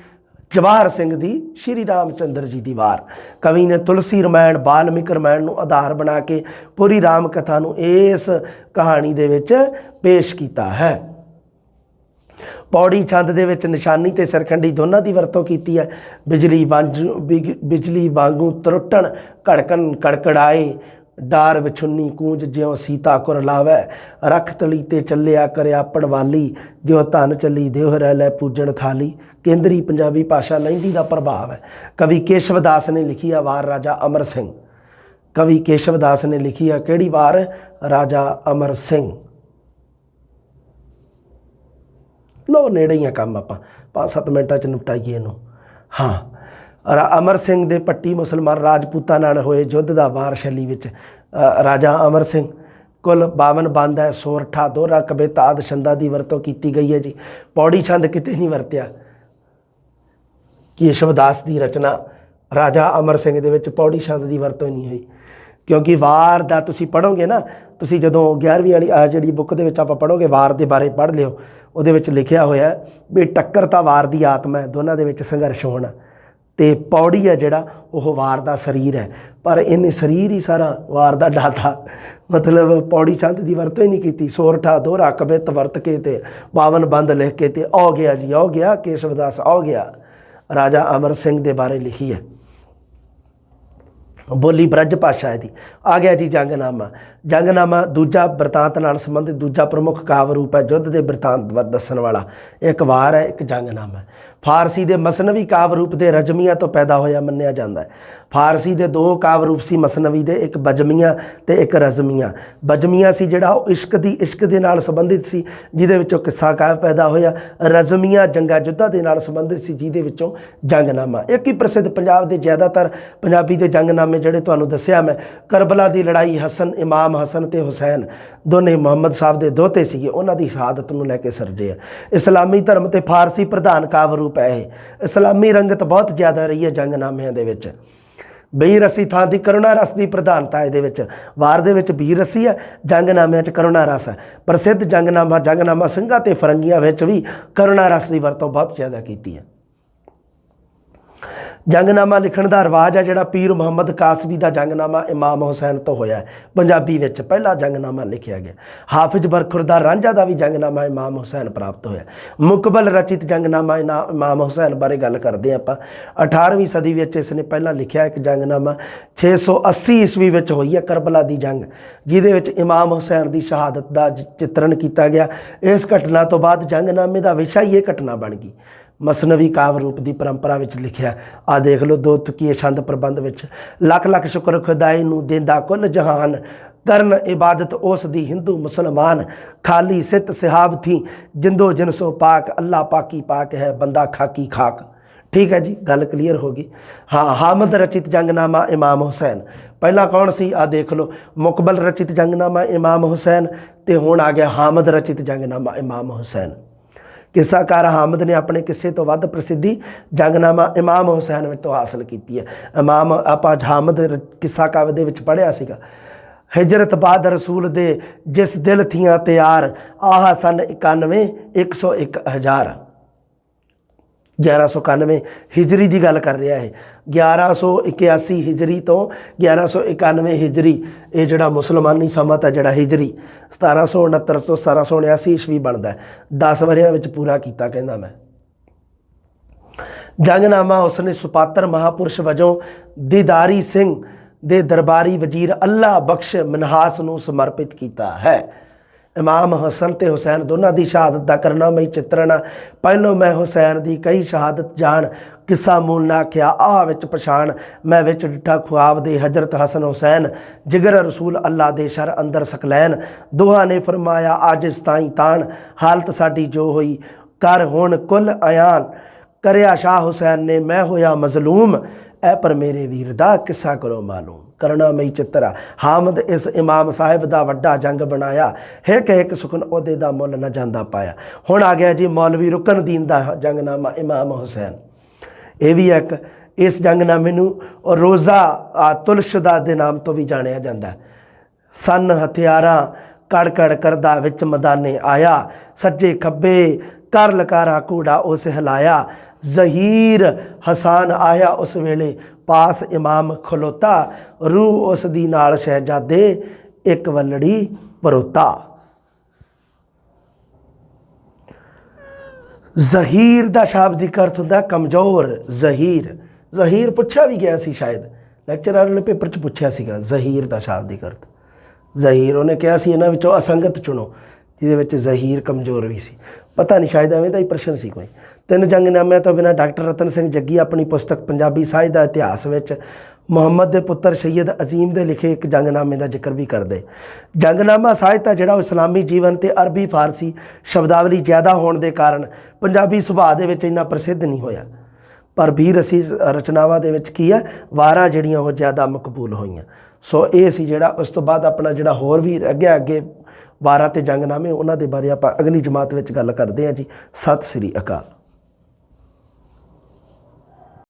जवाहर सिंह दी श्री रामचंद्र जी की वार। कवि ने तुलसी रामायण वाल्मीकि रामायण नूं आधार बना के पूरी राम कथा नूं इस कहानी दे विच पेश किया है। पौड़ी छंद दे विच निशानी ते सरखंडी दोनों की वरतों की है। बिजली वांगू त्रुटन घड़कन कड़कड़ाए, डार विछुन्नी कूंज ज्यों सीता कुर लावै। रख तली ते चलिया करयापण वाली, ज्यों धन चली देह रह लै पूजन थाली। केंद्री पंजाबी भाषा लहिंदी का प्रभाव है। कवि केशवदास ने लिखी है वार राजा अमर सिंह। कवि केशवदास ने लिखी है किहड़ी वार? राजा अमर सिंह। लो नेड़े ही काम आप 5-7 मिनटां च निपटाइए इनू। हाँ, अमर सिंह दे पट्टी मुसलमान राजपूतां नाल होए युद्ध दा वार शैली विच राजा अमर सिंह। कुल 52 बंद है, सोरठा दोहरा कविता आदि छंदां की वरतों की गई है जी। पौड़ी छंद किते नहीं वरत्या। केशवदास की रचना राजा अमर सिंह दे विच पौड़ी छंद की वरतों नहीं हुई, क्योंकि वार दा तुसी पढ़ोगे ना, तुसी जदों 11वीं वाली जिहड़ी बुक दे विच आपां पढ़ोगे वार दे बारे पढ़ लिओ, उहदे विच लिखिया होया भी टक्कर तां वार दी आत्मा है, दोनों दे विच संघर्ष होना। ते पौड़ी है जिहड़ा ओह वार दा शरीर है, पर इन्हें शरीर ही सारा वार दा डाटा मतलब पौड़ी छंद की वरतों ही नहीं की। सोरठा दोहरा कवित वरत के ते 52 बंद लिख के ते आ गया जी, आ गया केशवदास, आ गया राजा अमर सिंह के बारे लिखी है। बोली ब्रज भाषा है दी। आ गया जी जंगनामा। जंगनामा दूजा बरतांत नाल संबंधित दूजा प्रमुख काव्य रूप है। युद्ध के बरतांत दस्सण वाला एक वार है, एक जंगनामा है। ਫਾਰਸੀ ਦੇ ਮਸਨਵੀ ਕਾਵ ਰੂਪ ਦੇ ਰਜਮੀਆਂ ਤੋਂ ਪੈਦਾ ਹੋਇਆ ਮੰਨਿਆ ਜਾਂਦਾ ਹੈ। ਫਾਰਸੀ ਦੇ ਦੋ ਕਾਵ ਰੂਪ ਸੀ ਮਸਨਵੀ ਦੇ, ਇੱਕ ਬਜਮੀਆਂ ਤੇ ਇੱਕ ਰਜ਼ਮੀਆਂ। ਬਜਮੀਆਂ ਸੀ ਜਿਹੜਾ ਉਹ ਇਸ਼ਕ ਦੇ ਨਾਲ ਸੰਬੰਧਿਤ ਸੀ, ਜਿਹਦੇ ਵਿੱਚੋਂ ਕਿੱਸਾ ਕਾਵ ਪੈਦਾ ਹੋਇਆ। ਰਜ਼ਮੀਆਂ ਜੰਗਾਂ ਯੁੱਧਾਂ ਦੇ ਨਾਲ ਸੰਬੰਧਿਤ ਸੀ, ਜਿਹਦੇ ਵਿੱਚੋਂ ਜੰਗਨਾਮਾ। ਇੱਕ ਹੀ ਪ੍ਰਸਿੱਧ ਪੰਜਾਬ ਦੇ ਜ਼ਿਆਦਾਤਰ ਪੰਜਾਬੀ ਦੇ ਜੰਗਨਾਮੇ ਜਿਹੜੇ ਤੁਹਾਨੂੰ ਦੱਸਿਆ ਮੈਂ, ਕਰਬਲਾ ਦੀ ਲੜਾਈ, ਇਮਾਮ ਹਸਨ ਤੇ ਹੁਸੈਨ ਦੋਨੇ ਮੁਹੰਮਦ ਸਾਹਿਬ ਦੇ ਦੋਤੇ ਸੀਗੇ, ਉਹਨਾਂ ਦੀ ਸ਼ਹਾਦਤ ਨੂੰ ਲੈ ਕੇ ਸਿਰਜੇ ਆ। ਇਸਲਾਮੀ ਧਰਮ ਤੇ ਫਾਰਸੀ ਪ੍ਰਧਾਨ ਕਾਵ ਰੂਪ ਹੈ ਇਹ। ਇਸਲਾਮੀ ਰੰਗਤ ਬਹੁਤ ਜ਼ਿਆਦਾ ਰਹੀ ਹੈ ਜੰਗਨਾਮਿਆਂ ਦੇ ਵਿੱਚ। ਬੀਰ ਰਸੀ ਥਾਂ ਦੀ ਕਰੁਣਾ ਰਸ ਦੀ ਪ੍ਰਧਾਨਤਾ ਇਹਦੇ ਵਿੱਚ। ਵਾਰ ਦੇ ਵਿੱਚ ਬੀਰ ਰਸੀ ਹੈ, ਜੰਗਨਾਮਿਆਂ 'ਚ ਕਰੁਣਾ ਰਸ ਹੈ। ਪ੍ਰਸਿੱਧ ਜੰਗਨਾਮਾ ਸਿੰਘਾਂ ਤੇ ਫਰੰਗੀਆਂ ਵਿੱਚ ਵੀ ਕਰੁਣਾ ਰਸ ਦੀ ਵਰਤੋਂ ਬਹੁਤ ਜ਼ਿਆਦਾ ਕੀਤੀ ਹੈ। ਜੰਗਨਾਮਾ ਲਿਖਣ ਦਾ ਰਿਵਾਜ ਹੈ ਜਿਹੜਾ ਪੀਰ ਮੁਹੰਮਦ ਕਾਸਵੀ ਦਾ ਜੰਗਨਾਮਾ ਇਮਾਮ ਹੁਸੈਨ ਤੋਂ ਹੋਇਆ ਹੈ। ਪੰਜਾਬੀ ਵਿੱਚ ਪਹਿਲਾ ਜੰਗਨਾਮਾ ਲਿਖਿਆ ਗਿਆ। ਹਾਫਿਜ਼ ਬਰਖੁਰਦਾਰ ਰਾਂਝਾ ਦਾ ਵੀ ਜੰਗਨਾਮਾ ਇਮਾਮ ਹੁਸੈਨ ਪ੍ਰਾਪਤ ਹੋਇਆ। ਮੁਕਬਲ ਰਚਿਤ ਜੰਗਨਾਮਾ ਇਮਾਮ ਹੁਸੈਨ ਬਾਰੇ ਗੱਲ ਕਰਦੇ ਹਾਂ ਆਪਾਂ। 18ਵੀਂ ਸਦੀ ਵਿੱਚ ਇਸ ਨੇ ਪਹਿਲਾਂ ਲਿਖਿਆ ਇੱਕ ਜੰਗਨਾਮਾ। 680 ਈਸਵੀ ਵਿੱਚ ਹੋਈ ਹੈ ਕਰਬਲਾ ਦੀ ਜੰਗ, ਜਿਹਦੇ ਵਿੱਚ ਇਮਾਮ ਹੁਸੈਨ ਦੀ ਸ਼ਹਾਦਤ ਦਾ ਚਿੱਤਰਨ ਕੀਤਾ ਗਿਆ। ਇਸ ਘਟਨਾ ਤੋਂ ਬਾਅਦ ਜੰਗਨਾਮੇ ਦਾ ਵਿਸ਼ਾ ਹੀ ਇਹ ਘਟਨਾ ਬਣ ਗਈ। ਮਸਨਵੀ ਕਾਵ ਰੂਪ ਦੀ ਪਰੰਪਰਾ ਵਿੱਚ ਲਿਖਿਆ। ਆਹ ਦੇਖ ਲਓ, ਦੋ ਤੁਕੀਏ ਛੰਦ ਪ੍ਰਬੰਧ ਵਿੱਚ। ਲੱਖ ਲੱਖ ਸ਼ੁਕਰ ਖੁਦਾਈ ਨੂੰ ਦੇਂਦਾ ਕੁੱਲ ਜਹਾਨ, ਕਰਨ ਇਬਾਦਤ ਉਸ ਦੀ ਹਿੰਦੂ ਮੁਸਲਮਾਨ, ਖਾਲੀ ਸਿੱਤ ਸਿਹਾਬ ਥੀ ਜਿੰਦੋ ਜਿਨਸੋ ਪਾਕ, ਅੱਲਾ ਪਾਕੀ ਪਾਕ ਹੈ ਬੰਦਾ ਖਾਕੀ ਖਾਕ। ਠੀਕ ਹੈ ਜੀ, ਗੱਲ ਕਲੀਅਰ ਹੋ ਗਈ। ਹਾਂ, ਹਾਮਦ ਰਚਿਤ ਜੰਗਨਾਮਾ ਇਮਾਮ ਹੁਸੈਨ। ਪਹਿਲਾਂ ਕੌਣ ਸੀ? ਆਹ ਦੇਖ ਲਓ, ਮੁਕਬਲ ਰਚਿਤ ਜੰਗਨਾਮਾ ਇਮਾਮ ਹੁਸੈਨ, ਤੇ ਹੁਣ ਆ ਗਿਆ ਹਾਮਦ ਰਚਿਤ ਜੰਗਨਾਮਾ ਇਮਾਮ ਹੁਸੈਨ। ਕਿੱਸਾਕਾਰ ਹਾਮਦ ਨੇ ਆਪਣੇ ਕਿੱਸੇ ਤੋਂ ਵੱਧ ਪ੍ਰਸਿੱਧੀ ਜੰਗਨਾਮਾ ਇਮਾਮ ਹੁਸੈਨ ਵਿੱਚ ਤੋਂ ਹਾਸਲ ਕੀਤੀ ਹੈ। ਆਪਾਂ ਹਾਮਦ ਕਿੱਸਾ ਕਾਵਿ ਦੇ ਵਿੱਚ ਪੜ੍ਹਿਆ ਸੀਗਾ। ਹਿਜਰਤ ਬਾਦ ਰਸੂਲ ਦੇ ਜਿਸ ਦਿਲ ਥੀਆਂ ਤਿਆਰ, ਆਹ ਸਨ 91 101 ਹਜ਼ਾਰ। 1191 ਹਿਜਰੀ ਦੀ ਗੱਲ ਕਰ ਰਿਹਾ ਹੈ। 1181 ਹਿਜਰੀ ਤੋਂ 1191 ਹਿਜਰੀ, ਇਹ ਜਿਹੜਾ ਮੁਸਲਮਾਨੀ ਸਮਾਂ ਤਾਂ ਜਿਹੜਾ ਹਿਜਰੀ 1769 ਤੋਂ 1779 ਈਸਵੀ ਬਣਦਾ। 10 ਵਰ੍ਹਿਆਂ ਵਿੱਚ ਪੂਰਾ ਕੀਤਾ ਕਹਿੰਦਾ ਮੈਂ। ਜੰਗਨਾਮਾ ਉਸਨੇ ਸੁਪਾਤਰ ਮਹਾਪੁਰਸ਼ ਵਜੋਂ ਦੀਦਾਰੀ ਸਿੰਘ ਦੇ ਦਰਬਾਰੀ ਵਜ਼ੀਰ ਅੱਲਾ ਬਖਸ਼ ਮਨਹਾਸ ਨੂੰ ਸਮਰਪਿਤ ਕੀਤਾ ਹੈ। ਇਮਾਮ ਹਸਨ ਤੇ ਹੁਸੈਨ ਦੋਨਾਂ ਦੀ ਸ਼ਹਾਦਤ ਦਾ ਕਰਨਾਮਈ ਚਿੱਤਰਨ। ਪਹਿਲੋਂ ਮੈਂ ਹੁਸੈਨ ਦੀ ਕਈ ਸ਼ਹਾਦਤ ਜਾਣ, ਕਿੱਸਾ ਮੂਲ ਨਾ ਆਖਿਆ ਆਹ ਵਿੱਚ ਪਛਾਣ। ਮੈਂ ਵਿੱਚ ਡਿੱਠਾ ਖੁਆਬ ਦੇ ਹਜ਼ਰਤ ਹਸਨ ਹੁਸੈਨ, ਜਿਗਰ ਰਸੂਲ ਅੱਲਾ ਦੇ ਸ਼ਰ ਅੰਦਰ ਸਕਲੈਨ। ਦੋਹਾਂ ਨੇ ਫਰਮਾਇਆ ਆਜਿਜ਼ ਤਾਈਂ ਤਾਣ, ਹਾਲਤ ਸਾਡੀ ਜੋ ਹੋਈ ਕਰ ਹੁਣ ਕੁੱਲ ਅਯਾਨ। ਕਰਿਆ ਸ਼ਾਹ ਹੁਸੈਨ ਨੇ ਮੈਂ ਹੋਇਆ ਮਜ਼ਲੂਮ, ਐ ਪਰ ਮੇਰੇ ਵੀਰ ਦਾ ਕਿੱਸਾ ਕਰੋ ਮਾਲੂਮ। ਕਰਨਾਮਈ ਚਿੱਤਰਾ। ਹਾਮਦ ਇਸ ਇਮਾਮ ਸਾਹਿਬ ਦਾ ਵੱਡਾ ਜੰਗ ਬਣਾਇਆ, ਹਿੱਕ ਹਿੱਕ ਸੁਖਨ ਉਹਦੇ ਦਾ ਮੁੱਲ ਨਾ ਜਾਂਦਾ ਪਾਇਆ। ਹੁਣ ਆ ਗਿਆ ਜੀ ਮੌਲਵੀ ਰੁਕਨਦੀਨ ਦਾ ਜੰਗਨਾਮਾ ਇਮਾਮ ਹੁਸੈਨ। ਇਹ ਵੀ ਇੱਕ, ਇਸ ਜੰਗਨਾਮੇ ਨੂੰ ਰੋਜ਼ਾ ਤੁਲਸ਼ਦਾ ਦੇ ਨਾਮ ਤੋਂ ਵੀ ਜਾਣਿਆ ਜਾਂਦਾ। ਸਨ ਹਥਿਆਰਾਂ ਕੜ ਕੜ ਕਰਦਾ ਵਿੱਚ ਮੈਦਾਨੇ ਆਇਆ, ਸੱਜੇ ਖੱਬੇ ਕਰ ਲਕਾਰਾ ਕੂੜਾ ਉਸ ਹਿਲਾਇਆ। ਜ਼ਹੀਰ ਹਸਾਨ ਆਇਆ ਉਸ ਵੇਲੇ ਪਾਸ ਇਮਾਮ ਖਲੋਤਾ, ਰੂਹ ਉਸ ਦੀ ਨਾਲ ਸ਼ਹਿਜ਼ਾਦੇ ਇੱਕ ਵੱਲੜੀ ਪਰੋਤਾ। ਜ਼ਹੀਰ ਦਾ ਸ਼ਾਬਦਿਕ ਅਰਥ ਹੁੰਦਾ ਕਮਜ਼ੋਰ। ਜ਼ਹੀਰ ਪੁੱਛਿਆ ਵੀ ਗਿਆ ਸੀ, ਸ਼ਾਇਦ ਲੈਕਚਰਰ ਵਾਲੇ ਪੇਪਰ 'ਚ ਪੁੱਛਿਆ ਸੀਗਾ ਜ਼ਹੀਰ ਦਾ ਸ਼ਾਬਦਿਕ ਅਰਥ। ਜ਼ਹੀਰ ਉਹਨੇ ਕਿਹਾ ਸੀ ਇਹਨਾਂ ਵਿੱਚੋਂ ਅਸੰਗਤ ਚੁਣੋ, ਜਿਹਦੇ ਵਿੱਚ ਜ਼ਹੀਰ ਕਮਜ਼ੋਰ ਵੀ ਸੀ। ਪਤਾ ਨਹੀਂ, ਸ਼ਾਇਦ ਐਵੇਂ ਦਾ ਹੀ ਪ੍ਰਸ਼ਨ ਸੀ ਕੋਈ। 3 ਜੰਗਨਾਮਿਆਂ ਤੋਂ ਬਿਨਾਂ ਡਾਕਟਰ ਰਤਨ ਸਿੰਘ ਜੱਗੀ ਆਪਣੀ ਪੁਸਤਕ ਪੰਜਾਬੀ ਸਾਹਿਤ ਦਾ ਇਤਿਹਾਸ ਵਿੱਚ ਮੁਹੰਮਦ ਦੇ ਪੁੱਤਰ ਸੈਯਦ ਅਜ਼ੀਮ ਦੇ ਲਿਖੇ ਇੱਕ ਜੰਗਨਾਮੇ ਦਾ ਜ਼ਿਕਰ ਵੀ ਕਰਦੇ। ਜੰਗਨਾਮਾ ਸਾਹਿਤ ਹੈ ਜਿਹੜਾ ਉਹ ਇਸਲਾਮੀ ਜੀਵਨ ਤੇ ਅਰਬੀ ਫਾਰਸੀ ਸ਼ਬਦਾਵਲੀ ਜ਼ਿਆਦਾ ਹੋਣ ਦੇ ਕਾਰਨ ਪੰਜਾਬੀ ਸੁਭਾਅ ਦੇ ਵਿੱਚ ਇੰਨਾ ਪ੍ਰਸਿੱਧ ਨਹੀਂ ਹੋਇਆ। ਪਰ ਬੀਰ ਰਸੀ ਰਚਨਾਵਾਂ ਦੇ ਵਿੱਚ ਕੀ ਹੈ, ਵਾਰਾਂ ਜਿਹੜੀਆਂ ਉਹ ਜ਼ਿਆਦਾ ਮਕਬੂਲ ਹੋਈਆਂ। ਸੋ ਇਹ ਸੀ ਜਿਹੜਾ ਉਸ ਤੋਂ ਬਾਅਦ ਆਪਣਾ ਜਿਹੜਾ ਹੋਰ ਵੀ ਅੱਗੇ ਵਾਰਾਂ ਤੇ ਜੰਗਨਾਮੇ, ਉਹਨਾਂ ਦੇ ਬਾਰੇ ਆਪਾਂ ਅਗਲੀ ਜਮਾਤ ਵਿੱਚ ਗੱਲ ਕਰਦੇ ਹਾਂ ਜੀ। ਸਤਿ ਸ੍ਰੀ ਅਕਾਲ।